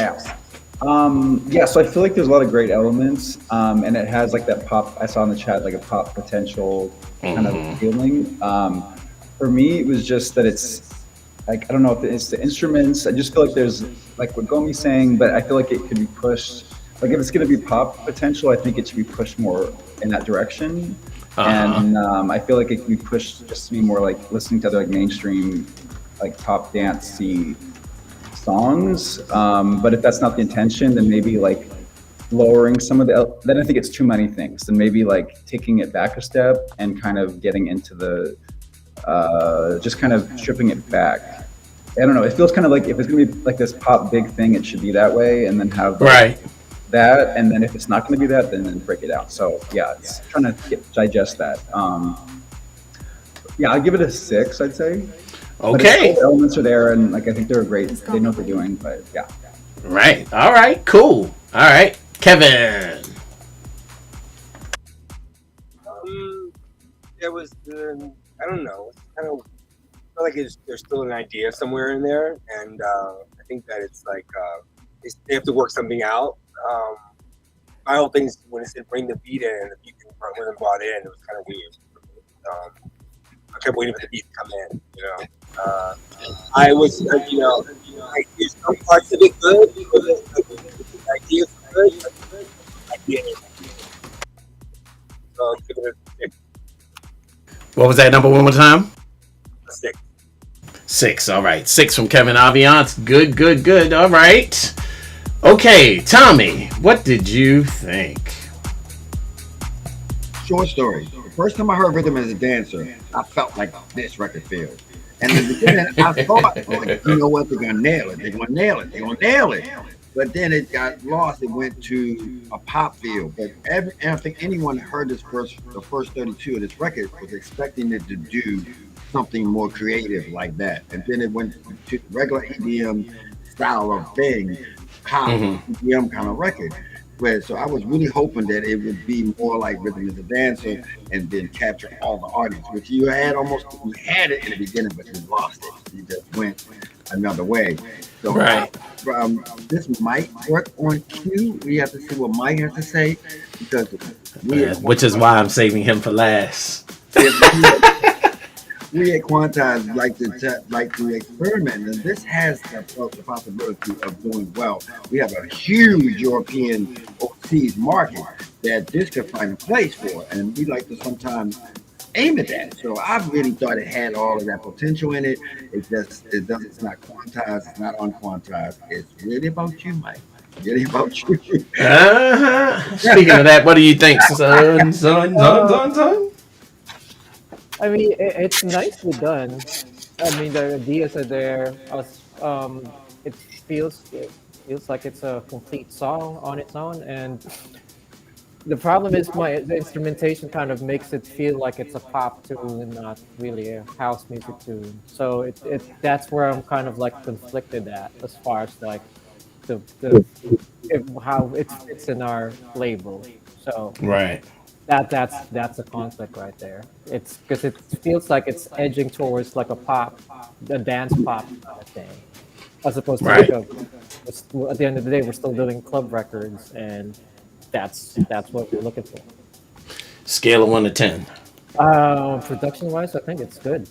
Yeah, so I feel like there's a lot of great elements, and it has like that pop. I saw in the chat like a pop potential kind of feeling. For me, it was just that it's like I don't know if it's the instruments. I just feel like there's like what Gomi's saying, but I feel like it could be pushed. Like if it's going to be pop potential, I think it should be pushed more in that direction. And I feel like it could be pushed just to be more like listening to other like mainstream, like pop dancey songs. But if that's not the intention, then maybe like lowering some of then I think it's too many things. Then maybe like taking it back a step and kind of getting into the just kind of stripping it back. I don't know. It feels kind of like if it's gonna be like this pop big thing, it should be that way, and then have that. And then if it's not gonna be that, then break it out. So yeah, it's trying to digest that. Yeah, I'll give it a 6. I'd say. Okay. The elements are there, and like I think they're great. They know what they're doing, but yeah. Right. All right. Cool. All right, Kevin. There was I don't know. I don't feel like there's still an idea somewhere in there, and I think that it's like they have to work something out. My whole thing is when it said bring the beat in, and the beat wasn't brought in. It was kind of weird. I kept waiting for the beat to come in. I was like there's some parts of it good, the ideas are good, but the idea ain't. So give it a 6. What was that number one more time? 6. 6. All right. 6 from Kevin Aviance. Good, good, good. All right. Okay, Tommy, what did you think? Short story. The first time I heard Rhythm as a Dancer, I felt like this record feels. And in the beginning, I thought, like, you know what, they're gonna nail it. They're gonna nail it. They're gonna nail it. But then it got lost. It went to a pop feel. But and I think anyone that heard the first 32 of this record was expecting it to do something more creative like that. And then it went to regular EDM style of thing, pop EDM kind of record. So I was really hoping that it would be more like Rhythm is a Dancer and then capture all the audience, which you had it in the beginning, but you lost it. You just went another way. So this might work on cue. We have to see what Mike has to say because which is why I'm saving him for last. We at Quantize like to experiment, and this has the possibility of doing well. We have a huge European overseas market that this could find a place for, and we like to sometimes aim at that. So I really thought it had all of that potential in it. It's not quantized, it's not unquantized. It's really about you, Mike. Really about you. Speaking of that, what do you think, son? I mean, it's nicely done. I mean, the ideas are there. It feels feels like it's a complete song on its own. And the problem is the instrumentation kind of makes it feel like it's a pop tune and not really a house music tune. So that's where I'm kind of like conflicted at as far as like how it fits in our label. So Right. that's a conflict right there. It's because it feels like it's edging towards like a dance pop kind of thing, as opposed to Right. at the end of the day, we're still doing club records, and that's what we're looking for. Scale of 1 to 10. Production wise, I think it's good.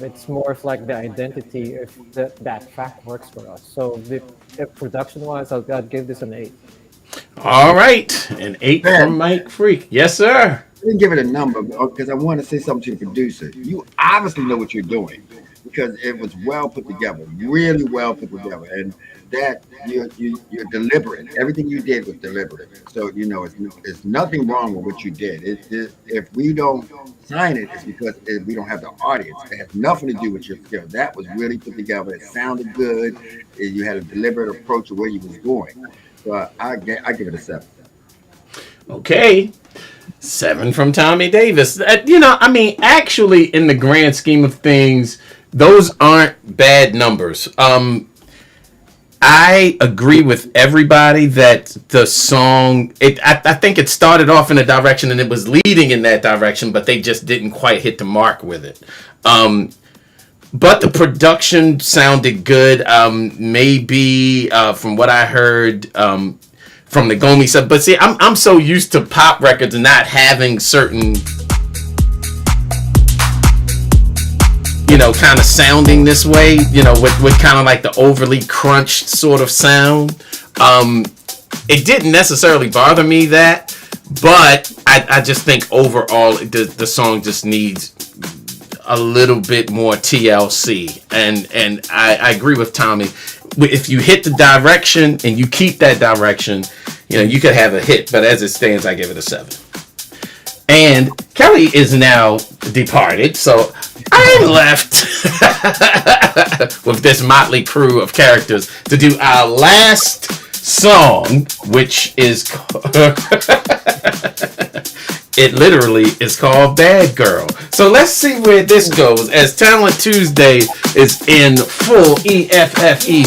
It's more of like the identity if that track works for us. So if production wise, I'd give this an 8. All right. An 8 from Mike Freak. Yes, sir. I didn't give it a number because I want to say something to the producer. You obviously know what you're doing because it was well put together, really well put together, and that you're deliberate. Everything you did was deliberate. So it's nothing wrong with what you did. If we don't sign it, it's because we don't have the audience. It has nothing to do with your skill. That was really put together. It sounded good. You had a deliberate approach of where you was going. So I give it a 7. Okay. 7 from Tommy Davis. Actually, in the grand scheme of things, those aren't bad numbers. I agree with everybody that the song, I think it started off in a direction and it was leading in that direction, but they just didn't quite hit the mark with it. But the production sounded good. Maybe from what I heard from the Gomi stuff. But see, I'm so used to pop records and not having certain, kind of sounding this way, with kind of like the overly crunched sort of sound. It didn't necessarily bother me that, but I just think overall the song just needs a little bit more TLC. And I agree with Tommy. If you hit the direction and you keep that direction, you could have a hit. But as it stands, I give it a 7. And Kelly is now departed, so I'm left with this motley crew of characters to do our last song, which is it literally is called Bad Girl. So let's see where this goes as Talent Tuesday is in full EFFECT.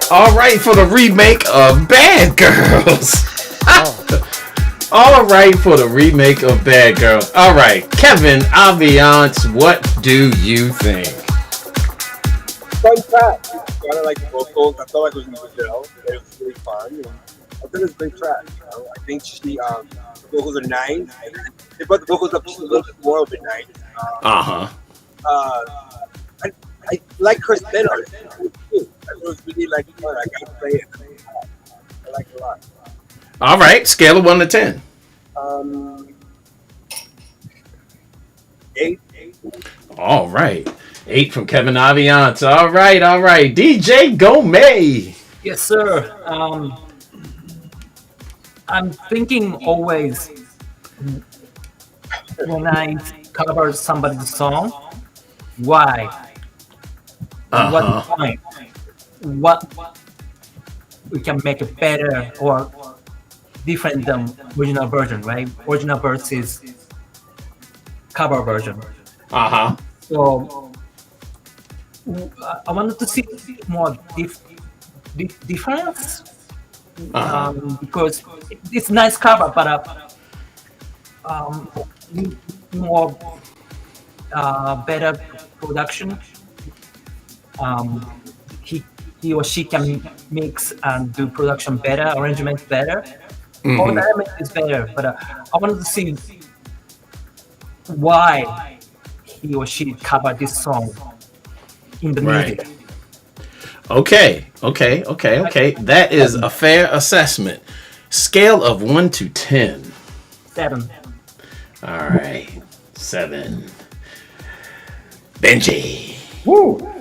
All right, for the remake of Bad Girls. All right, for the remake of Bad Girls. All right, Kevin Aviance, what do you think? Fun track. I kind of like the vocals. I felt like it was in Brazil. It was really fun. And I think it's a great track. I think the vocals are nice. They brought the vocals up just a little bit more of a nice. I like her spin on it. It was really like fun. I got to play it. I like it a lot. All right, scale of 1 to 10. 8. All right, 8 from Kevin Aviance. All right, DJ Gomi. Yes, sir. I'm thinking always when I cover somebody's song, why? What point? What we can make it better or different than original version, right? Original versus cover version. So I wanted to see more difference because it's nice cover, but more better production. He or she can mix and do production better, arrangement better. All the element is better, but I wanted to see why he or she covered this song in the music. Okay. That is a fair assessment. Scale of 1 to 10. 7. All right, 7. Benjy. Woo!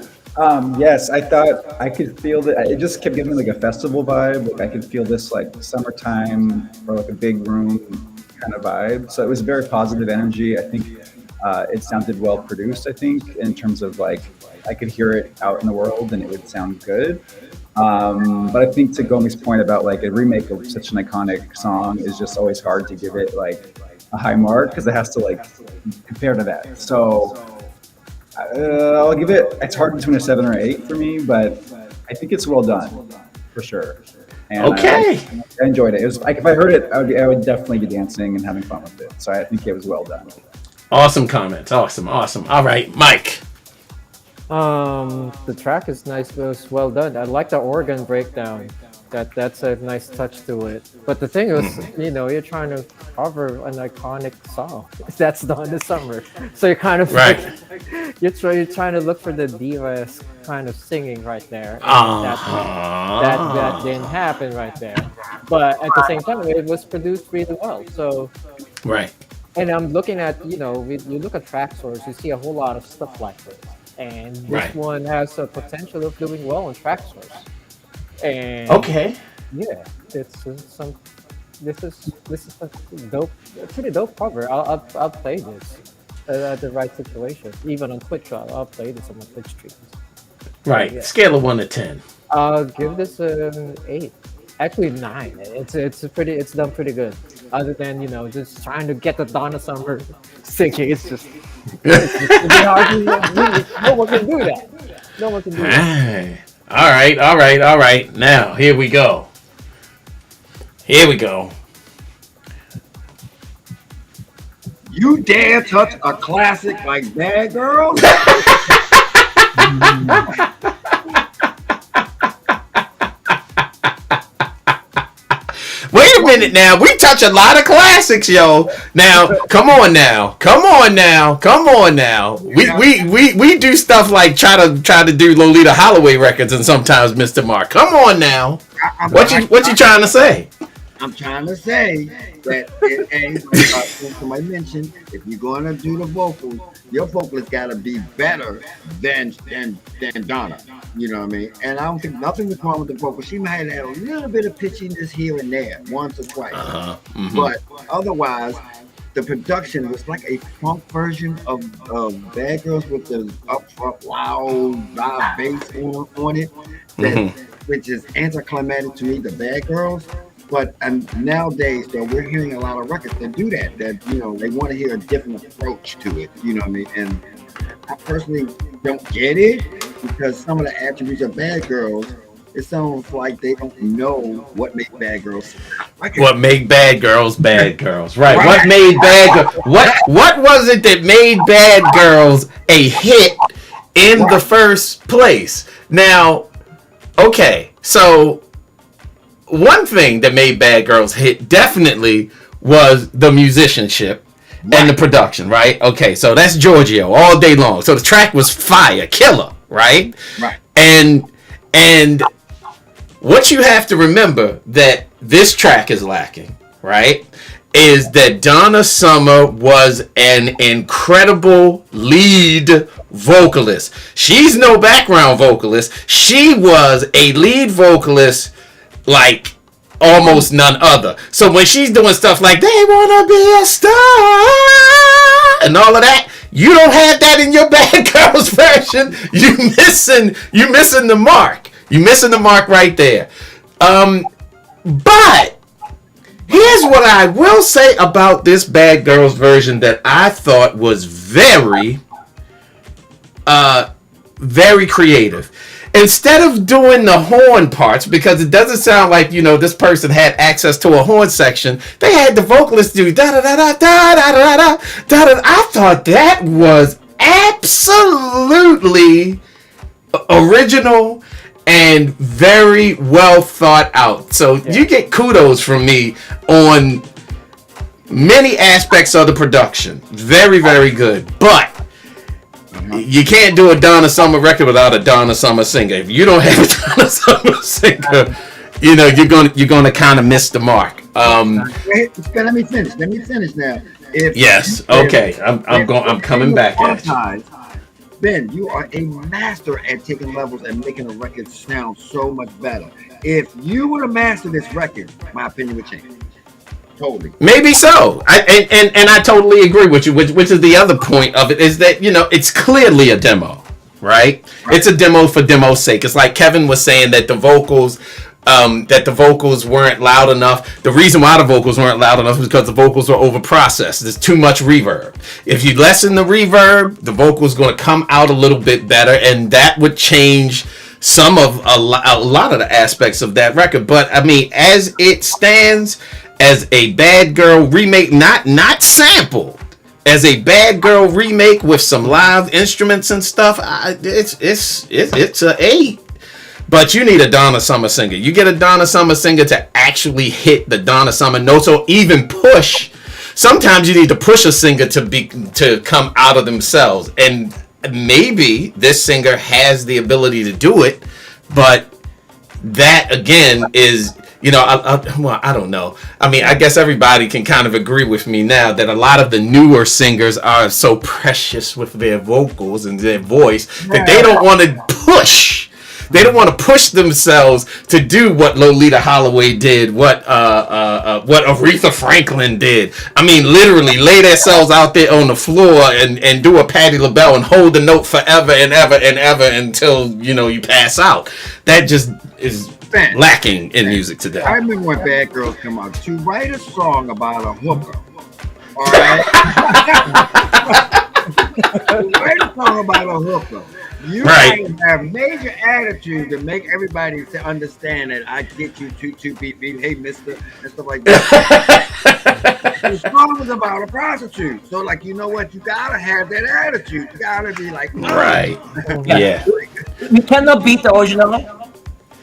Yes, I thought I could feel that. It just kept giving me like a festival vibe. Like I could feel this like summertime or like a big room kind of vibe. So it was very positive energy. I think it sounded well produced. I think in terms of like I could hear it out in the world and it would sound good. But I think to Gomi's point about like a remake of such an iconic song is just always hard to give it like a high mark because it has to like compare to that. So. I'll give it. It's hard between a 7 or 8 for me, but I think it's well done for sure. And I enjoyed it. It was like if I heard it, I would definitely be dancing and having fun with it. So I think it was well done. Awesome comments. Awesome. All right, Mike. The track is nice. It was well done. I like the organ breakdown. That's a nice touch to it. But the thing is, you're trying to cover an iconic song that's done this summer. So you're kind of you're trying to look for the diva kind of singing right there. That didn't happen right there. But at the same time, it was produced really well. So And I'm looking at you look at track source, you see a whole lot of stuff like this, and this one has a potential of doing well on track source. And this is a pretty dope cover. I'll play this at the right situation. Even on Twitch, I'll play this on my Twitch streams. Scale of 1 to 10. I'll give this an 8. Actually 9. It's done pretty good. Other than just trying to get the Donna Summer singing, it's just hard. No one can do that. No one can do that. All right. Now, here we go. You dare touch a classic like Bad Girls? Wait a minute now. We touch a lot of classics, yo. Now, come on now. We do stuff like try to do Lolita Holloway records and sometimes Mr. Mark. Come on now. What you trying to say? I'm trying to say that, somebody mentioned, if you're going to do the vocals, your vocalist got to be better than Donna. You know what I mean? And I don't think nothing was wrong with the vocal. She might have had a little bit of pitchiness here and there, once or twice. But otherwise, the production was like a funk version of Bad Girls with the upfront loud bass on it, which is anticlimactic to me, the Bad Girls. But nowadays, though, we're hearing a lot of records that do that they want to hear a different approach to it. You know what I mean? And I personally don't get it because some of the attributes of Bad Girls, it sounds like they don't know what makes Bad Girls. What make bad girls, right? What made what was it that made Bad Girls a hit in the first place? Now, okay, so one thing that made Bad Girls hit definitely was the musicianship and the production, right? Okay, so that's Giorgio all day long. So the track was fire, killer, right? Right. And what you have to remember that this track is lacking, right? Is that Donna Summer was an incredible lead vocalist. She's no background vocalist. She was a lead vocalist like almost none other. So when she's doing stuff like "They Wanna Be a Star" and all of that, you don't have that in your Bad Girls version. You missing the mark. You missing the mark right there. But here's what I will say about this Bad Girls version that I thought was very creative. Instead of doing the horn parts, because it doesn't sound like, this person had access to a horn section, they had the vocalist do da da da da da da da da da. I thought that was absolutely original and very well thought out. So you get kudos from me on many aspects of the production. Very, very good. But you can't do a Donna Summer record without a Donna Summer singer. If you don't have a Donna Summer singer, you're gonna kind of miss the mark. Let me finish now. I'm coming back at you. Ben, you are a master at taking levels and making a record sound so much better. If you were to master this record, my opinion would change. Totally. Maybe so. I totally agree with you, which is the other point of it, is that, it's clearly a demo, right? It's a demo for demo's sake. It's like Kevin was saying that the vocals weren't loud enough. The reason why the vocals weren't loud enough is because the vocals were over-processed. There's too much reverb. If you lessen the reverb, the vocal's going to come out a little bit better, and that would change a lot of the aspects of that record. But, I mean, as it stands, as a Bad Girl remake, not sampled, as a Bad Girl remake with some live instruments and stuff, it's a 8. But you need a Donna Summer singer. You get a Donna Summer singer to actually hit the Donna Summer notes, or even push. Sometimes you need to push a singer to come out of themselves, and maybe this singer has the ability to do it. But that again is, I don't know. I mean, I guess everybody can kind of agree with me now that a lot of the newer singers are so precious with their vocals and their voice that they don't want to push. They don't want to push themselves to do what Lolita Holloway did, what Aretha Franklin did. I mean, literally lay themselves out there on the floor and do a Patti LaBelle and hold the note forever and ever and ever until, you pass out. That just is lacking in music today. I remember when Bad Girls come out, to write a song about a hooker, all right? To write a song about a hooker, you gotta have major attitude to make everybody to understand that I get you two beep beep, hey mister, and stuff like that. The song is about a prostitute, so like, you know what, you gotta have that attitude. You gotta be like, right. Yeah. You cannot beat the original.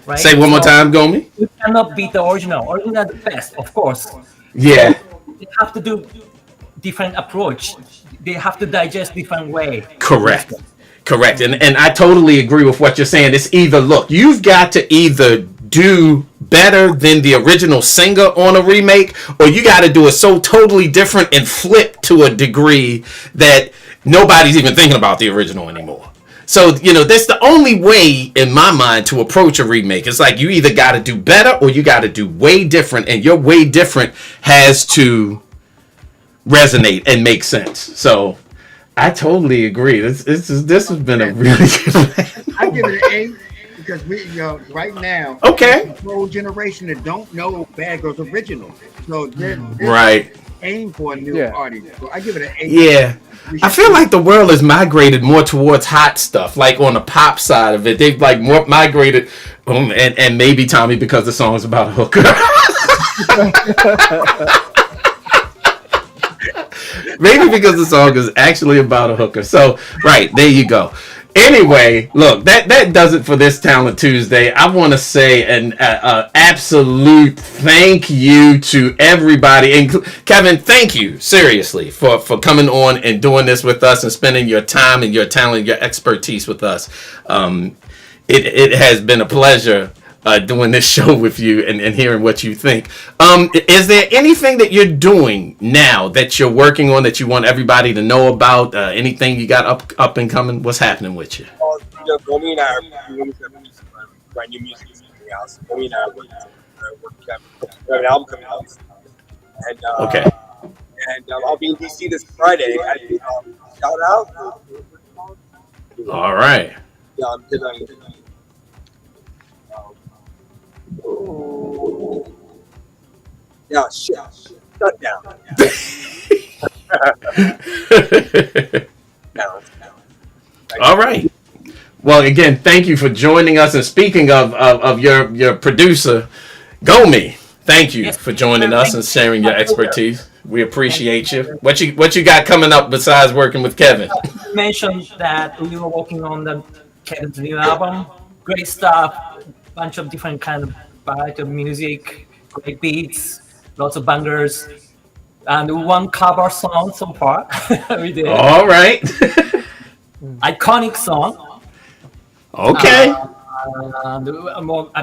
Right? Say one more time, Gomi. You cannot beat the original. Original the best, of course. Yeah. So they have to do different approach. They have to digest different way. Correct. And I totally agree with what you're saying. It's either, look, you've got to either do better than the original singer on a remake, or you got to do it so totally different and flip to a degree that nobody's even thinking about the original anymore. So, that's the only way in my mind to approach a remake. It's like you either got to do better or you got to do way different, and your way different has to resonate and make sense. So I totally agree. This has been a really good I give it an 8 because we, right now, okay, the whole generation that don't know Bad Girls original. So right. aim for a new Yeah. artist. So I give it an 8. Yeah. I feel like the world has migrated more towards hot stuff, like on the pop side of it. They've like more migrated, and maybe Tommy because the song's about a hooker. Maybe because the song is actually about a hooker. So, right, there you go. Anyway, look, that does it for this Talent Tuesday. I want to say an absolute thank you to everybody. And Kevin, thank you, seriously, for coming on and doing this with us and spending your time and your talent, your expertise with us. It has been a pleasure doing this show with you and hearing what you think. Is there anything that you're doing now that you're working on that you want everybody to know about? Anything you got up and coming? What's happening with you? Gomi and I are doing write new music and something else. Gomi and I are working on an album coming out. And, Okay. And I'll be in DC this Friday. Shout out. All right. Yeah, I'm doing. Yeah, shut down. All right. Well, again, thank you for joining us. And speaking of your producer, Gomi, thank you for joining us and sharing your expertise. We appreciate you. What you got coming up besides working with Kevin? You mentioned that we were working on the Kevin's new album. Great stuff. Bunch of different kind of variety of music, great beats, lots of bangers, and one cover song so far. We did. All right. Iconic song. Okay. I've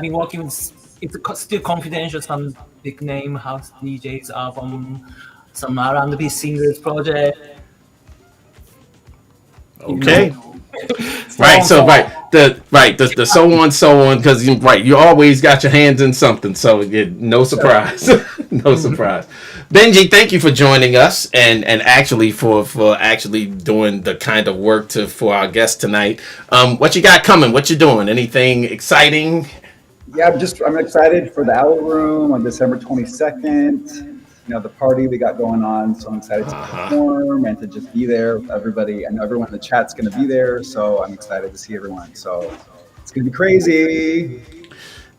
been working with, it's still confidential, some big name house DJs album, some R&B singers project. Okay. Right. So the so on because you always got your hands in something. So no surprise. No surprise. Benjy, thank you for joining us and actually for actually doing the kind of work for our guest tonight. What you got coming? What you doing? Anything exciting? Yeah, I'm excited for the Owl Room on December 22nd. You know, the party we got going on, so I'm excited to perform and to just be there with everybody. I know everyone in the chat's going to be there, so I'm excited to see everyone. So it's going to be crazy.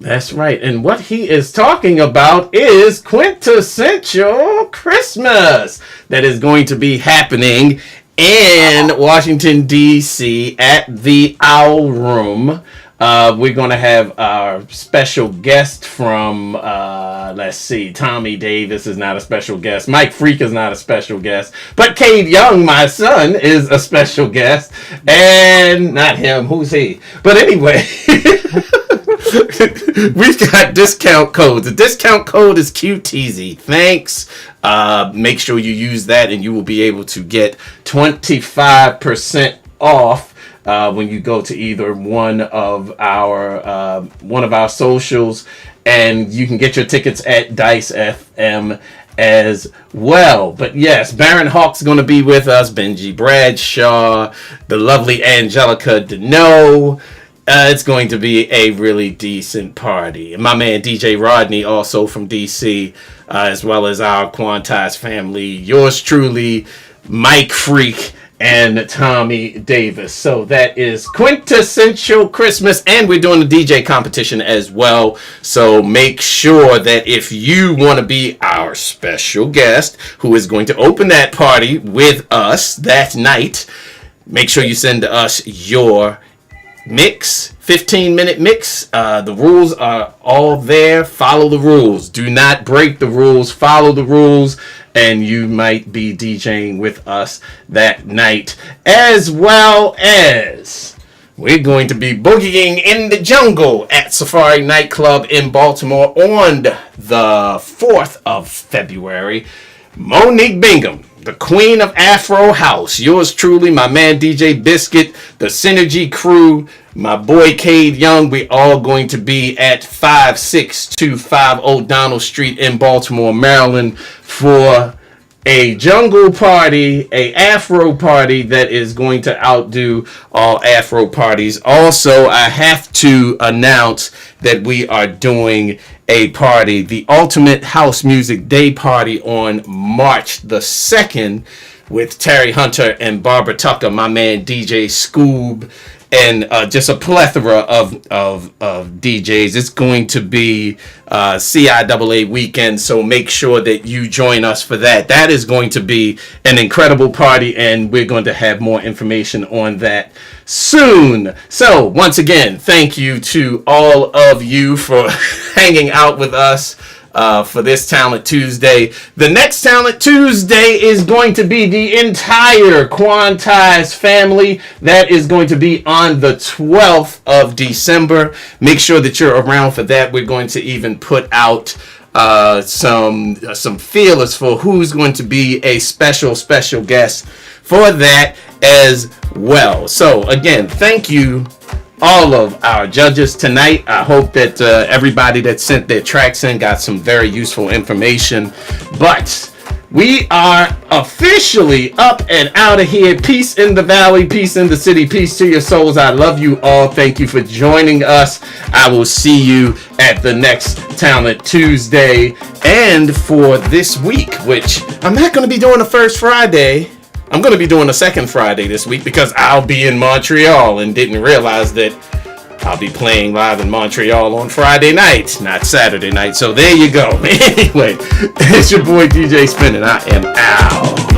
That's right. And what he is talking about is quintessential Christmas that is going to be happening in Washington, D.C. at the Owl Room. We're going to have our special guest from, let's see, Tommy Davis is not a special guest. Mike Freak is not a special guest. But Cade Young, my son, is a special guest. And not him. Who's he? But anyway, we've got discount codes. The discount code is QTZ. Thanks. Make sure you use that and you will be able to get 25% off. When you go to either one of our socials, and you can get your tickets at Dice FM as well. But yes, Baron Hawk's going to be with us, Benjy Bradshaw, the lovely Angelica Deneau. It's going to be a really decent party. And my man DJ Rodney, also from DC, as well as our Quantize family, yours truly, Mike Freak, and Tommy Davis. So that is quintessential Christmas, and we're doing the DJ competition as well. So make sure that if you want to be our special guest who is going to open that party with us that night, make sure you send us your mix, 15-minute mix. The rules are all there. Follow the rules. Do not break the rules. Follow the rules. And you might be DJing with us that night, as well as we're going to be boogieing in the jungle at Safari Nightclub in Baltimore on the 4th of February. Monique Bingham, the queen of Afro House, yours truly, my man DJ Biscuit, the Synergy crew, my boy Cade Young, we all going to be at 56250 Donald Street in Baltimore, Maryland for a jungle party, a Afro party that is going to outdo all Afro parties. Also, I have to announce that we are doing a party, the Ultimate House Music Day Party on March the 2nd with Terry Hunter and Barbara Tucker, my man DJ Scoob, and just a plethora of DJs. It's going to be CIAA weekend, so make sure that you join us for that. That is going to be an incredible party, and we're going to have more information on that soon. So once again, thank you to all of you for hanging out with us for this Talent Tuesday. The next Talent Tuesday is going to be the entire Quantize family. That is going to be on the 12th of December. Make sure that you're around for that. We're going to even put out some feelers for who's going to be a special guest for that as well. So again, thank you all of our judges tonight. I hope that everybody that sent their tracks in got some very useful information. But we are officially up and out of here. Peace in the valley, peace in the city, peace to your souls. I love you all. Thank you for joining us. I will see you at the next Talent Tuesday. And for this week, which I'm not going to be doing the first Friday, I'm going to be doing the second Friday this week because I'll be in Montreal and didn't realize that I'll be playing live in Montreal on Friday night, not Saturday night. So there you go. Anyway, it's your boy DJ Spin, and I am out.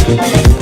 Thank you.